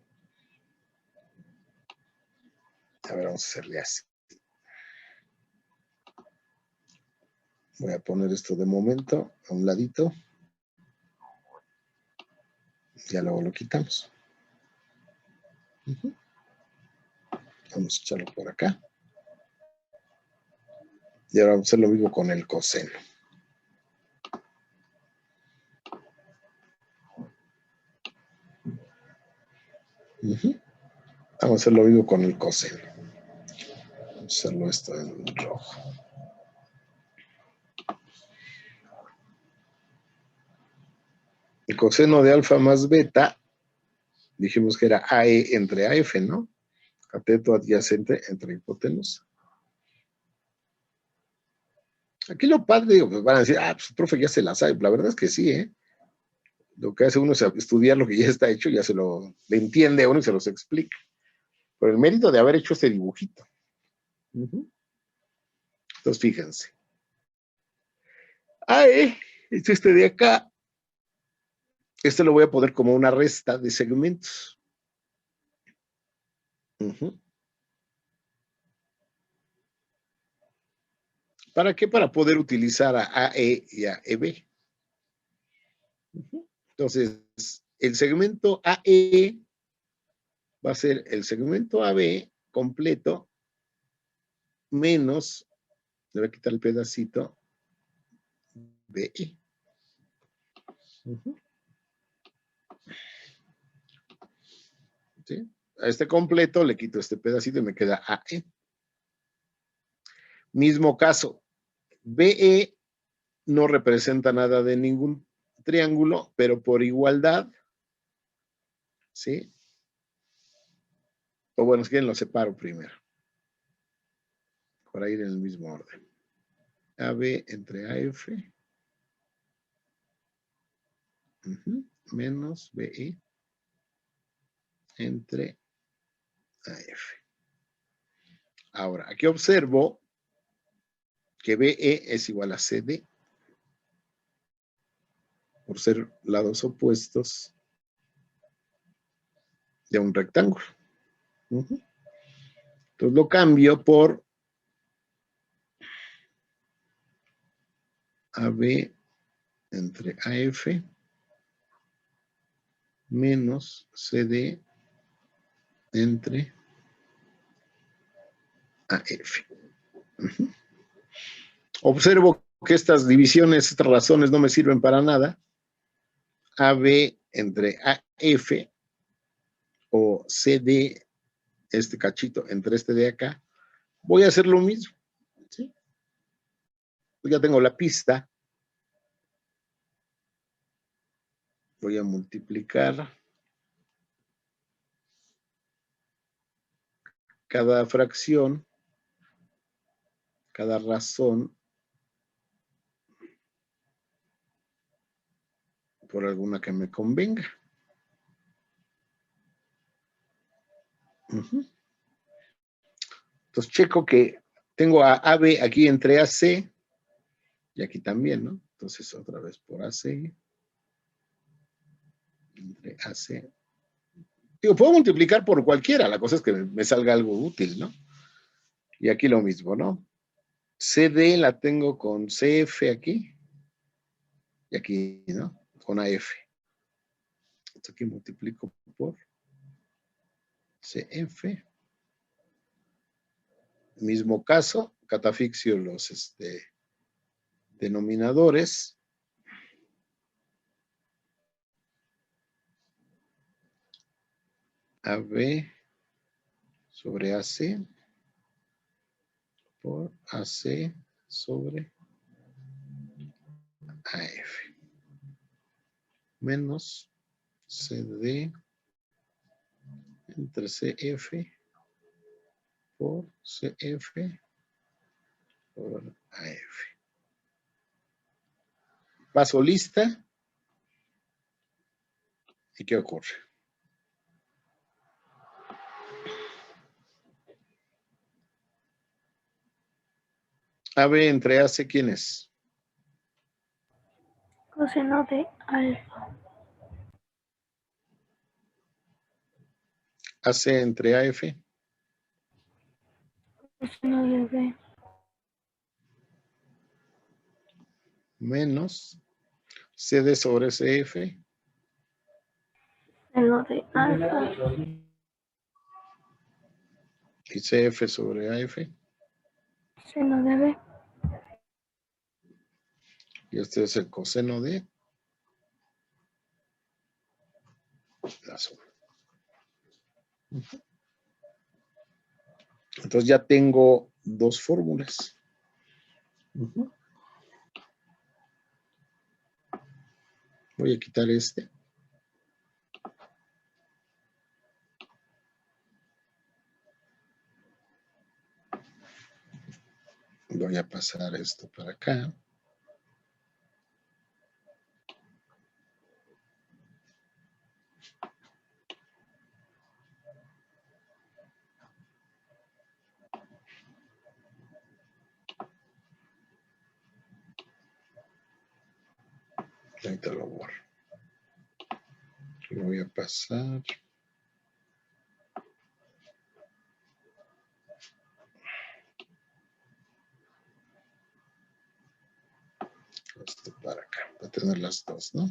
A ver, vamos a hacerle así. Voy a poner esto de momento a un ladito. Ya luego lo quitamos. Vamos a echarlo por acá. Y ahora vamos a hacer lo mismo con el coseno. Vamos a hacer lo mismo con el coseno. Vamos a hacerlo esto en rojo. El coseno de alfa más beta, dijimos que era AE entre AF, ¿no? Cateto adyacente entre hipotenusa. Aquí lo padre, digo, pues van a decir, pues el profe ya se la sabe. La verdad es que sí, ¿eh? Lo que hace uno es estudiar lo que ya está hecho, ya le entiende a uno y se los explica. Por el mérito de haber hecho este dibujito. Entonces, fíjense. AE es este de acá. Este lo voy a poner como una resta de segmentos. ¿Para qué? Para poder utilizar a AE y a EB. Entonces, el segmento AE va a ser el segmento AB completo menos, le voy a quitar el pedacito, BE. ¿Sí? A este completo le quito este pedacito y me queda AE. Mismo caso, BE no representa nada de ningún triángulo, pero por igualdad, ¿sí? O bueno, si quieren lo separo primero, para ir en el mismo orden. AB entre AF menos BE entre AF. Ahora, aquí observo que BE es igual a CD por ser lados opuestos de un rectángulo. Entonces lo cambio por AB entre AF menos CD entre AF. Uh-huh. Observo que estas divisiones, estas razones no me sirven para nada. AB entre AF o CD, este cachito entre este de acá, voy a hacer lo mismo. ¿Sí? Ya tengo la pista. Voy a multiplicar cada fracción, cada razón por alguna que me convenga. Uh-huh. Entonces checo que tengo a AB aquí entre AC y aquí también, ¿no? Entonces otra vez por AC entre AC. Digo, puedo multiplicar por cualquiera, la cosa es que me salga algo útil, ¿no? Y aquí lo mismo, ¿no? CD la tengo con CF aquí y aquí, ¿no? Con AF. Entonces aquí multiplico por CF. Mismo caso, catafixio los denominadores. AB sobre AC por AC sobre AF menos CD entre CF por CF por AF. Paso lista. ¿Y qué ocurre? AB entre AC, ¿quién es? Coseno de alfa. AC entre AF. Coseno de B. Menos CD sobre CF. Seno de alfa. Y CF sobre AF. Seno de B. Y este es el coseno de la suma. Entonces ya tengo dos fórmulas. Voy a quitar este. Voy a pasar esto para acá. Ahorita lo borro. Lo voy a pasar. Esto para acá, para tener las dos, ¿no?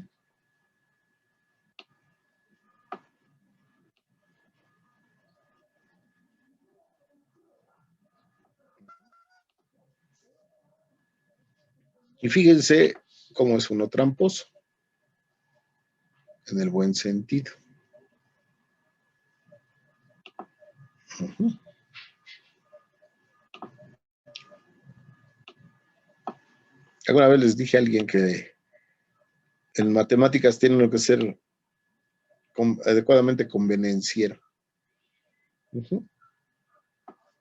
Y fíjense cómo es uno tramposo, en el buen sentido. Alguna vez les dije a alguien que en matemáticas tienen que ser adecuadamente convenenciero.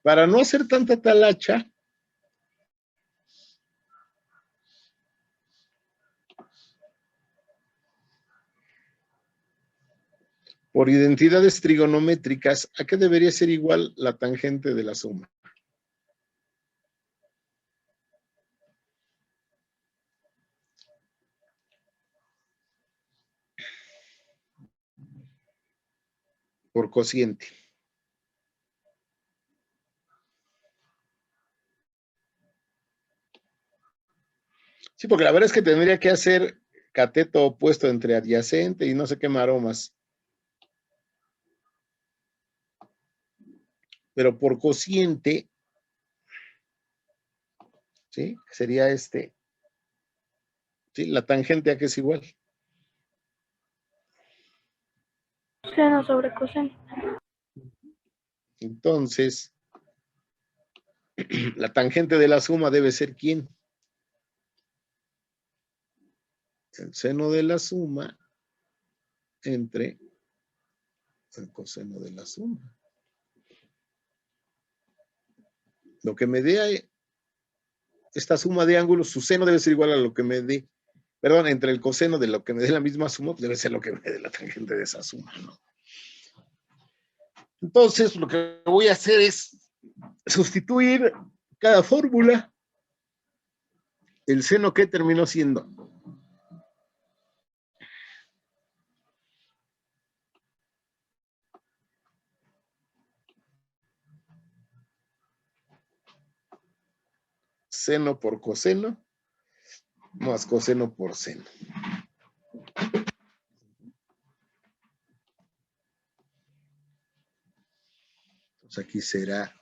Para no hacer tanta talacha, por identidades trigonométricas, ¿a qué debería ser igual la tangente de la suma? Por cociente. Sí, porque la verdad es que tendría que hacer cateto opuesto entre adyacente y no sé qué maromas. Pero por cociente, ¿sí? Sería este. Sí, la tangente a que es igual. Seno sobre coseno. Entonces, la tangente de la suma debe ser ¿quién? El seno de la suma entre el coseno de la suma. Lo que me dé esta suma de ángulos, su seno debe ser igual a lo que me dé, perdón, entre el coseno de lo que me dé la misma suma, pues debe ser lo que me dé la tangente de esa suma, ¿no? Entonces, lo que voy a hacer es sustituir cada fórmula. El seno, ¿qué terminó siendo? Seno por coseno más coseno por seno. Entonces aquí será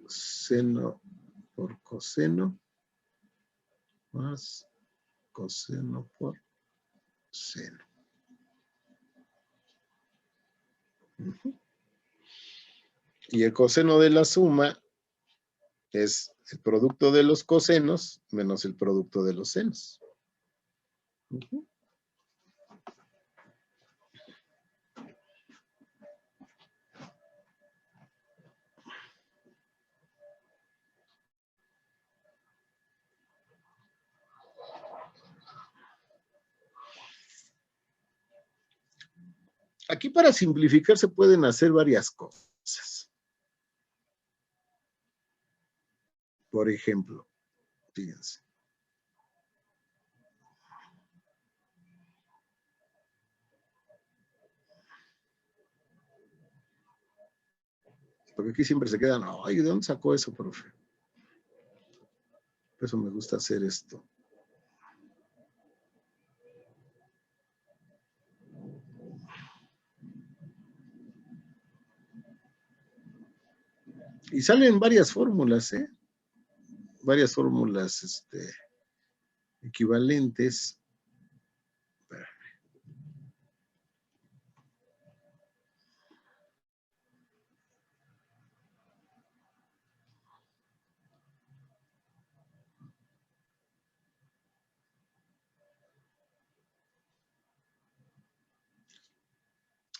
seno por coseno más coseno por seno. Y el coseno de la suma es el producto de los cosenos menos el producto de los senos. Aquí para simplificar se pueden hacer varias cosas. Por ejemplo, fíjense. Porque aquí siempre se quedan, ay, ¿de dónde sacó eso, profe? Por eso me gusta hacer esto. Y salen varias fórmulas, ¿eh? Varias fórmulas equivalentes.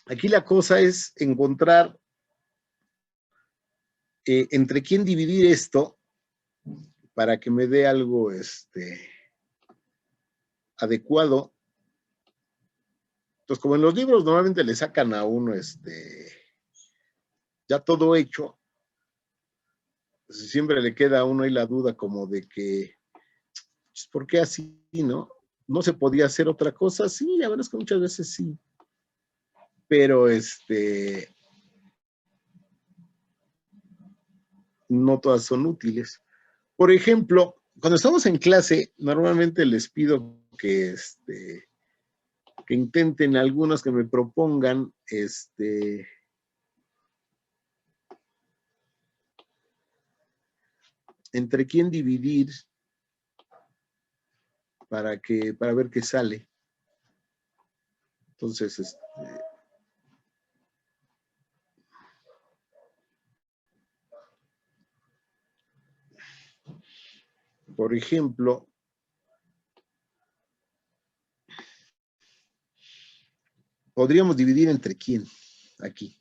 Aquí la cosa es encontrar entre quién dividir esto para que me dé algo adecuado. Entonces, como en los libros normalmente le sacan a uno ya todo hecho, pues siempre le queda a uno ahí la duda como de que, pues, ¿por qué así, no? ¿No se podía hacer otra cosa? Sí, la verdad es que muchas veces sí. Pero no todas son útiles. Por ejemplo, cuando estamos en clase, normalmente les pido que intenten algunos que me propongan entre quién dividir para ver qué sale. Entonces, por ejemplo, podríamos dividir entre quién aquí.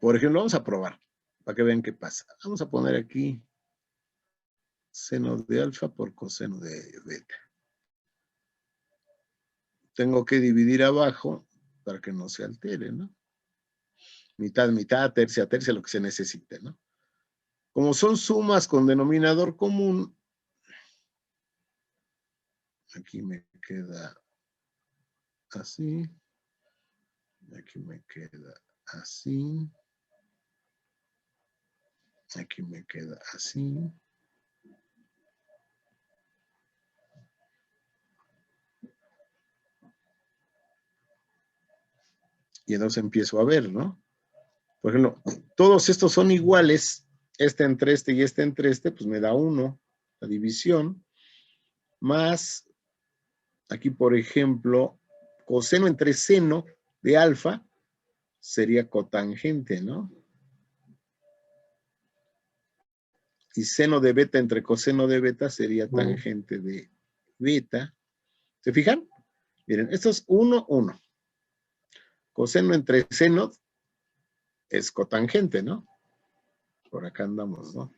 Por ejemplo, vamos a probar para que vean qué pasa. Vamos a poner aquí seno de alfa por coseno de beta. Tengo que dividir abajo para que no se altere, ¿no? Mitad, mitad, tercia, tercia, lo que se necesite, ¿no? Como son sumas con denominador común, aquí me queda así, aquí me queda así, Aquí me queda así. Y entonces empiezo a ver, ¿no? Por ejemplo, todos estos son iguales, este entre este y este entre este, pues me da 1, la división, más, aquí por ejemplo, coseno entre seno de alfa sería cotangente, ¿no? Y seno de beta entre coseno de beta sería tangente de beta. ¿Se fijan? Miren, esto es 1, 1. Coseno entre seno es cotangente, ¿no? Por acá andamos, ¿no?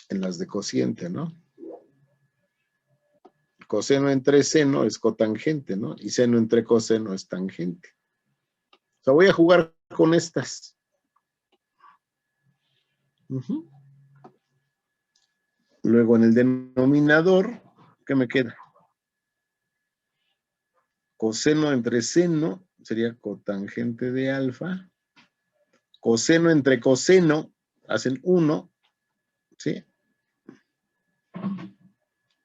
En las de cociente, ¿no? Coseno entre seno es cotangente, ¿no? Y seno entre coseno es tangente. O sea, voy a jugar con estas. Luego en el denominador, ¿qué me queda? Coseno entre seno sería cotangente de alfa. Coseno entre coseno hacen 1, ¿sí?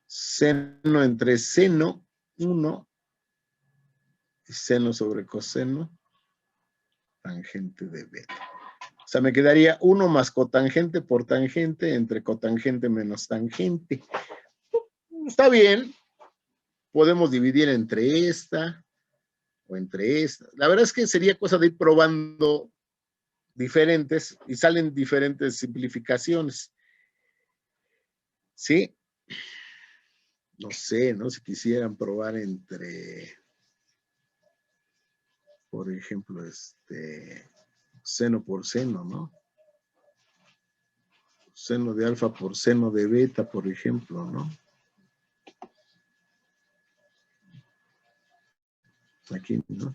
Seno entre seno, 1. Y seno sobre coseno, tangente de beta. O sea, me quedaría 1 más cotangente por tangente entre cotangente menos tangente. Está bien. Podemos dividir entre esta o entre esta. La verdad es que sería cosa de ir probando diferentes y salen diferentes simplificaciones. ¿Sí? No sé, ¿no? Si quisieran probar entre, por ejemplo, seno por seno, ¿no? Seno de alfa por seno de beta, por ejemplo, ¿no? Aquí, ¿no?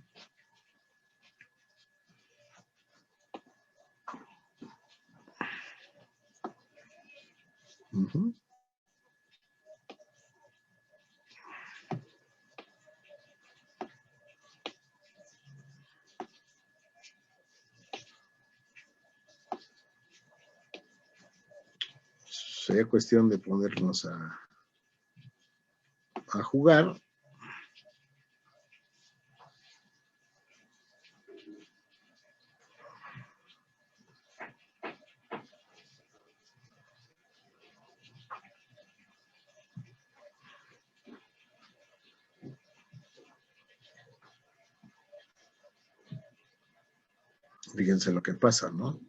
Uh-huh. Sería cuestión de ponernos a jugar. Fíjense lo que pasa, ¿no?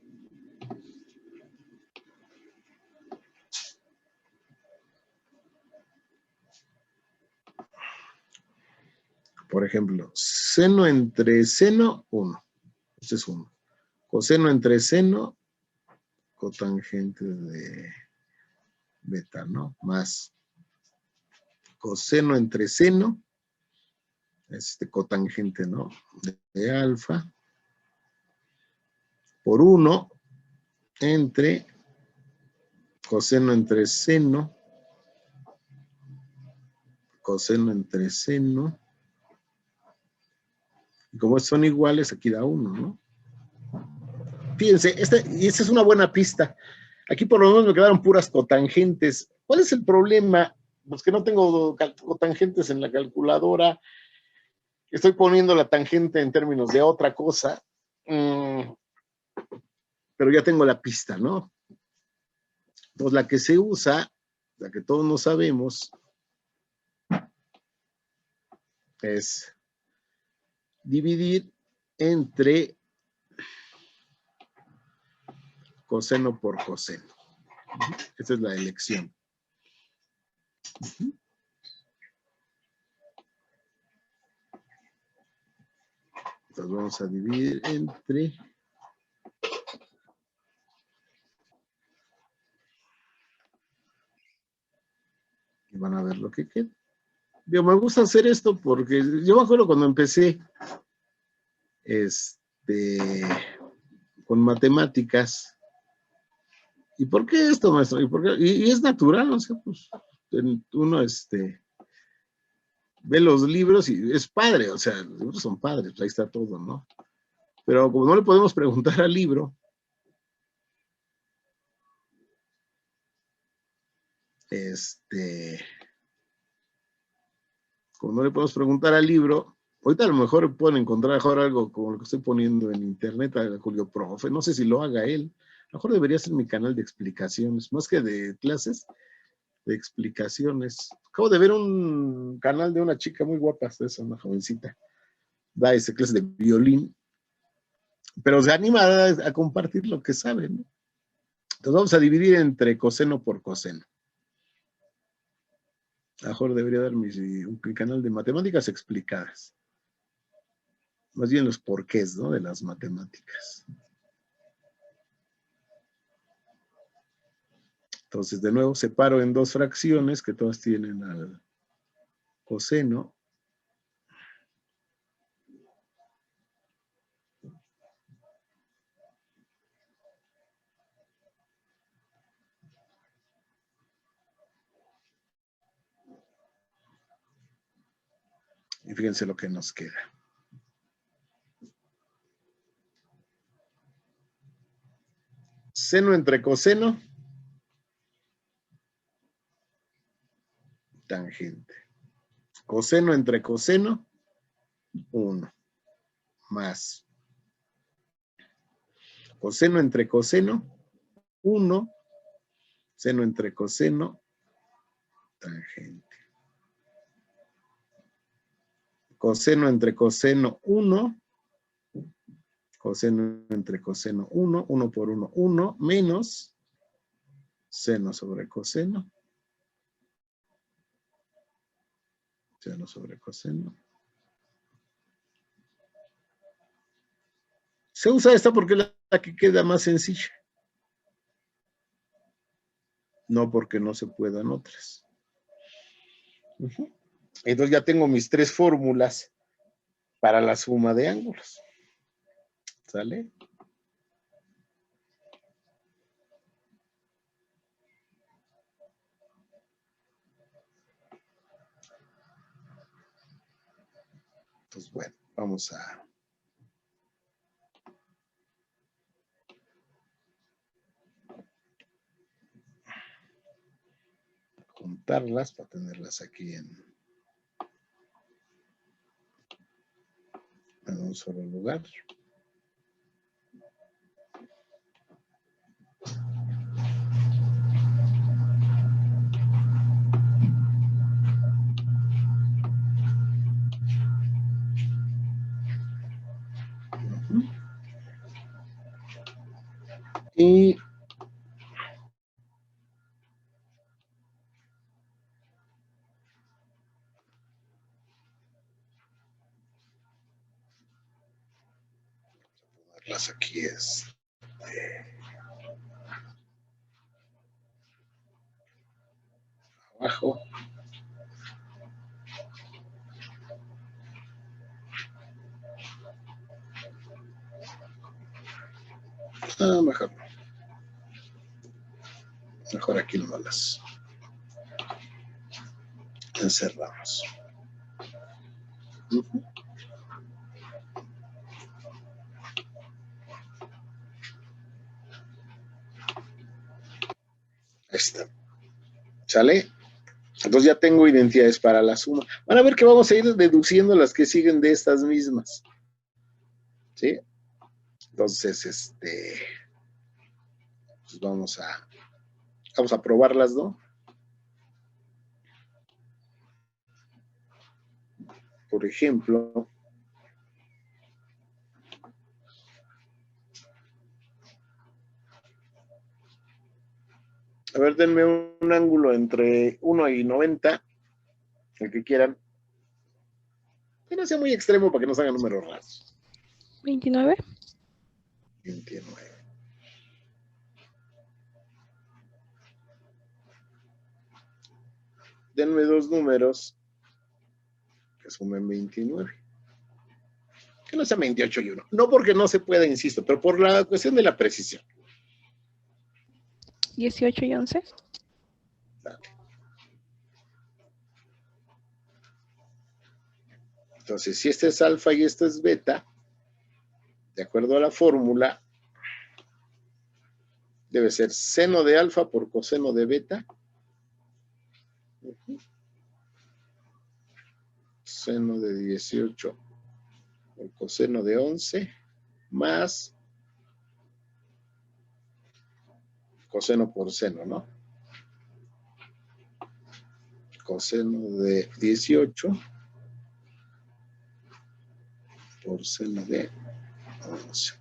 Por ejemplo, seno entre seno, 1. Este es 1. Coseno entre seno, cotangente de beta, ¿no? Más coseno entre seno, cotangente, ¿no? De alfa, por 1 entre coseno entre seno, coseno entre seno. Y como son iguales, aquí da 1, ¿no? Fíjense, esta es una buena pista. Aquí por lo menos me quedaron puras cotangentes. ¿Cuál es el problema? Pues que no tengo cotangentes en la calculadora. Estoy poniendo la tangente en términos de otra cosa. Pero ya tengo la pista, ¿no? Entonces la que se usa, la que todos no sabemos, es dividir entre coseno por coseno. Esa es la elección. Entonces vamos a dividir entre... Y van a ver lo que queda. Yo me gusta hacer esto porque yo me acuerdo cuando empecé con matemáticas. ¿Y por qué esto, maestro? ¿Y por qué? Y es natural, o sea, pues uno ve los libros y es padre, o sea, los libros son padres, pues ahí está todo, ¿no? Pero como no le podemos preguntar al libro, como no le podemos preguntar al libro, ahorita a lo mejor pueden encontrar mejor algo como lo que estoy poniendo en internet a Julio Profe, no sé si lo haga él, a lo mejor debería ser mi canal de explicaciones, más que de clases, de explicaciones. Acabo de ver un canal de una chica muy guapa, es una jovencita, da esa clase de violín, pero se anima a compartir lo que sabe, ¿no? Entonces vamos a dividir entre coseno por coseno. A lo mejor debería dar un canal de matemáticas explicadas. Más bien los porqués, ¿no? De las matemáticas. Entonces, de nuevo, separo en dos fracciones que todas tienen al coseno. Y fíjense lo que nos queda. Seno entre coseno, tangente. Coseno entre coseno, 1, más. Coseno entre coseno, 1, seno entre coseno, tangente. Coseno entre coseno, 1, coseno entre coseno, 1, 1 por 1, 1, menos seno sobre coseno, seno sobre coseno. Se usa esta porque es la que queda más sencilla. No porque no se puedan otras. Entonces ya tengo mis tres fórmulas para la suma de ángulos. ¿Sale? Entonces, bueno, vamos a juntarlas para tenerlas aquí en un solo lugar. Y ponerlas aquí abajo. Mejor no. Mejor aquí no las encerramos. Ahí está. ¿Sale? Entonces ya tengo identidades para la suma. Van a ver que vamos a ir deduciendo las que siguen de estas mismas. ¿Sí? Entonces, pues vamos a probarlas, ¿no? Por ejemplo, a ver, denme un ángulo entre 1 y 90, el que quieran. Que no sea muy extremo para que no salgan números raros. 29. 29. Denme dos números que sumen 29. Que no sea 28 y 1. No porque no se pueda, insisto, pero por la cuestión de la precisión. 18 y 11. Dale. Entonces, si este es alfa y este es beta, de acuerdo a la fórmula, debe ser seno de alfa por coseno de beta. Seno de 18 por coseno de 11 más coseno por seno, ¿no? Coseno de 18 por seno de 11.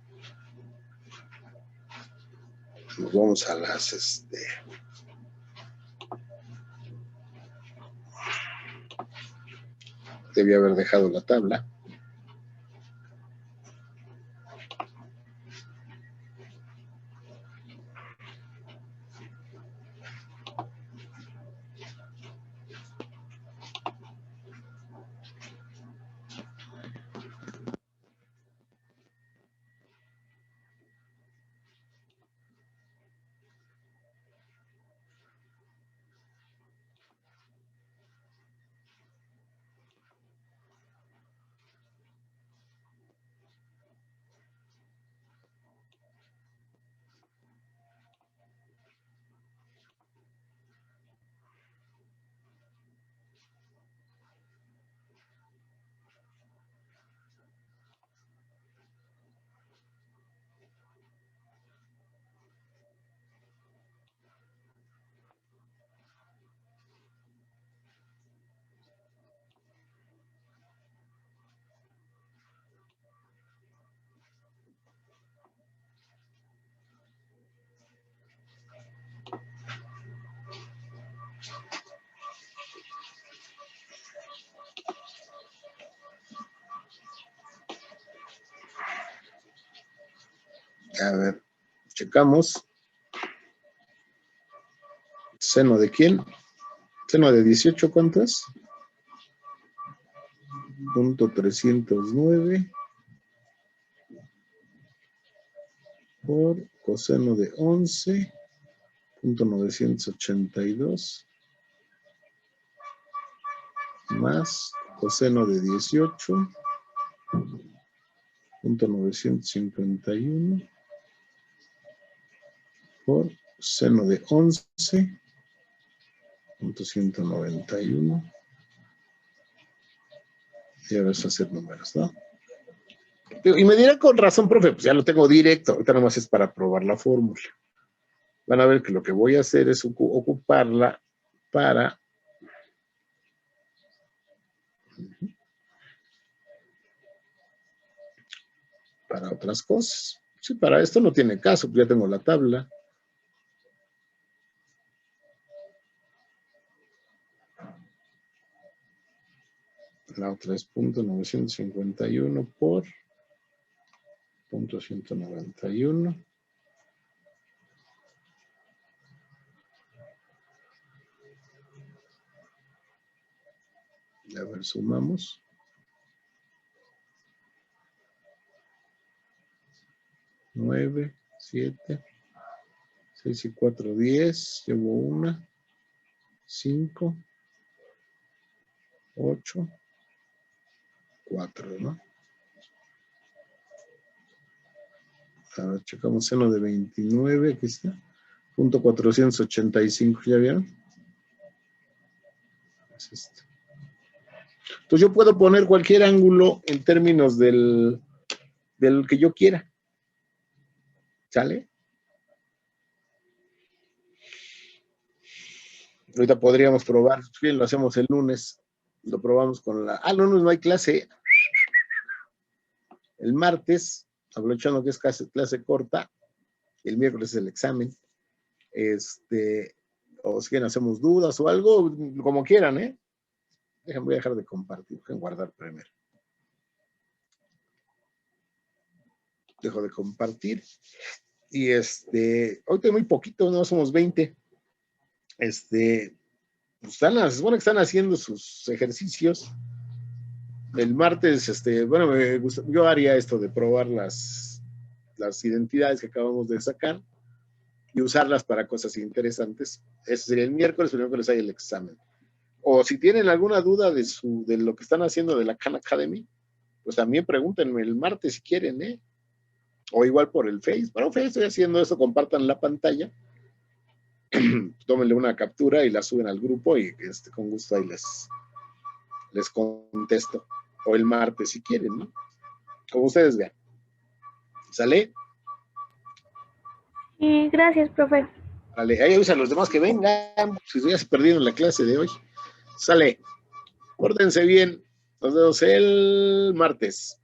Nos vamos a las debí haber dejado la tabla. A ver, checamos. ¿Seno de quién? Seno de 18, ¿cuánto es? Punto 309 por coseno de 11, punto 982 más coseno de 18, punto 951 por seno de 11, punto 191. Y a ver si hacer números, ¿no? Y me dirá con razón, profe, pues ya lo tengo directo. Ahorita nomás es para probar la fórmula. Van a ver que lo que voy a hacer es ocuparla para otras cosas. Sí, para esto no tiene caso, pues ya tengo la tabla. La otra es punto 951 por punto 191. A ver, sumamos. 9, 7, 6 y 4, 10. Llevo una. 5, 8, 4, ¿no? A ver, checamos seno de 29, aquí está. Punto 485, ¿ya vieron? Es este. Entonces yo puedo poner cualquier ángulo en términos del que yo quiera. ¿Sale? Ahorita podríamos probar, bien, lo hacemos el lunes, lo probamos con la... el lunes no hay clase. El martes, aprovechando que es clase corta, el miércoles es el examen. O si quieren hacemos dudas o algo, como quieran, ¿eh? Voy a dejar de compartir, dejen guardar primero. Dejo de compartir. Y ahorita muy poquito, no somos 20. Pues se supone que están haciendo sus ejercicios. El martes, bueno, yo haría esto de probar las identidades que acabamos de sacar y usarlas para cosas interesantes. Ese sería el miércoles hay el examen. O si tienen alguna duda de lo que están haciendo de la Khan Academy, pues también pregúntenme el martes si quieren, ¿eh? O igual por el Face. Bueno, Face estoy haciendo eso, compartan la pantalla. Tómenle una captura y la suben al grupo y con gusto ahí les contesto. O el martes si quieren, ¿no? Como ustedes vean. ¿Sale? Y gracias, profe. Vale, ahí avisan a los demás que vengan, si ya se perdieron la clase de hoy. Sale. Pórtense bien. Nos vemos el martes.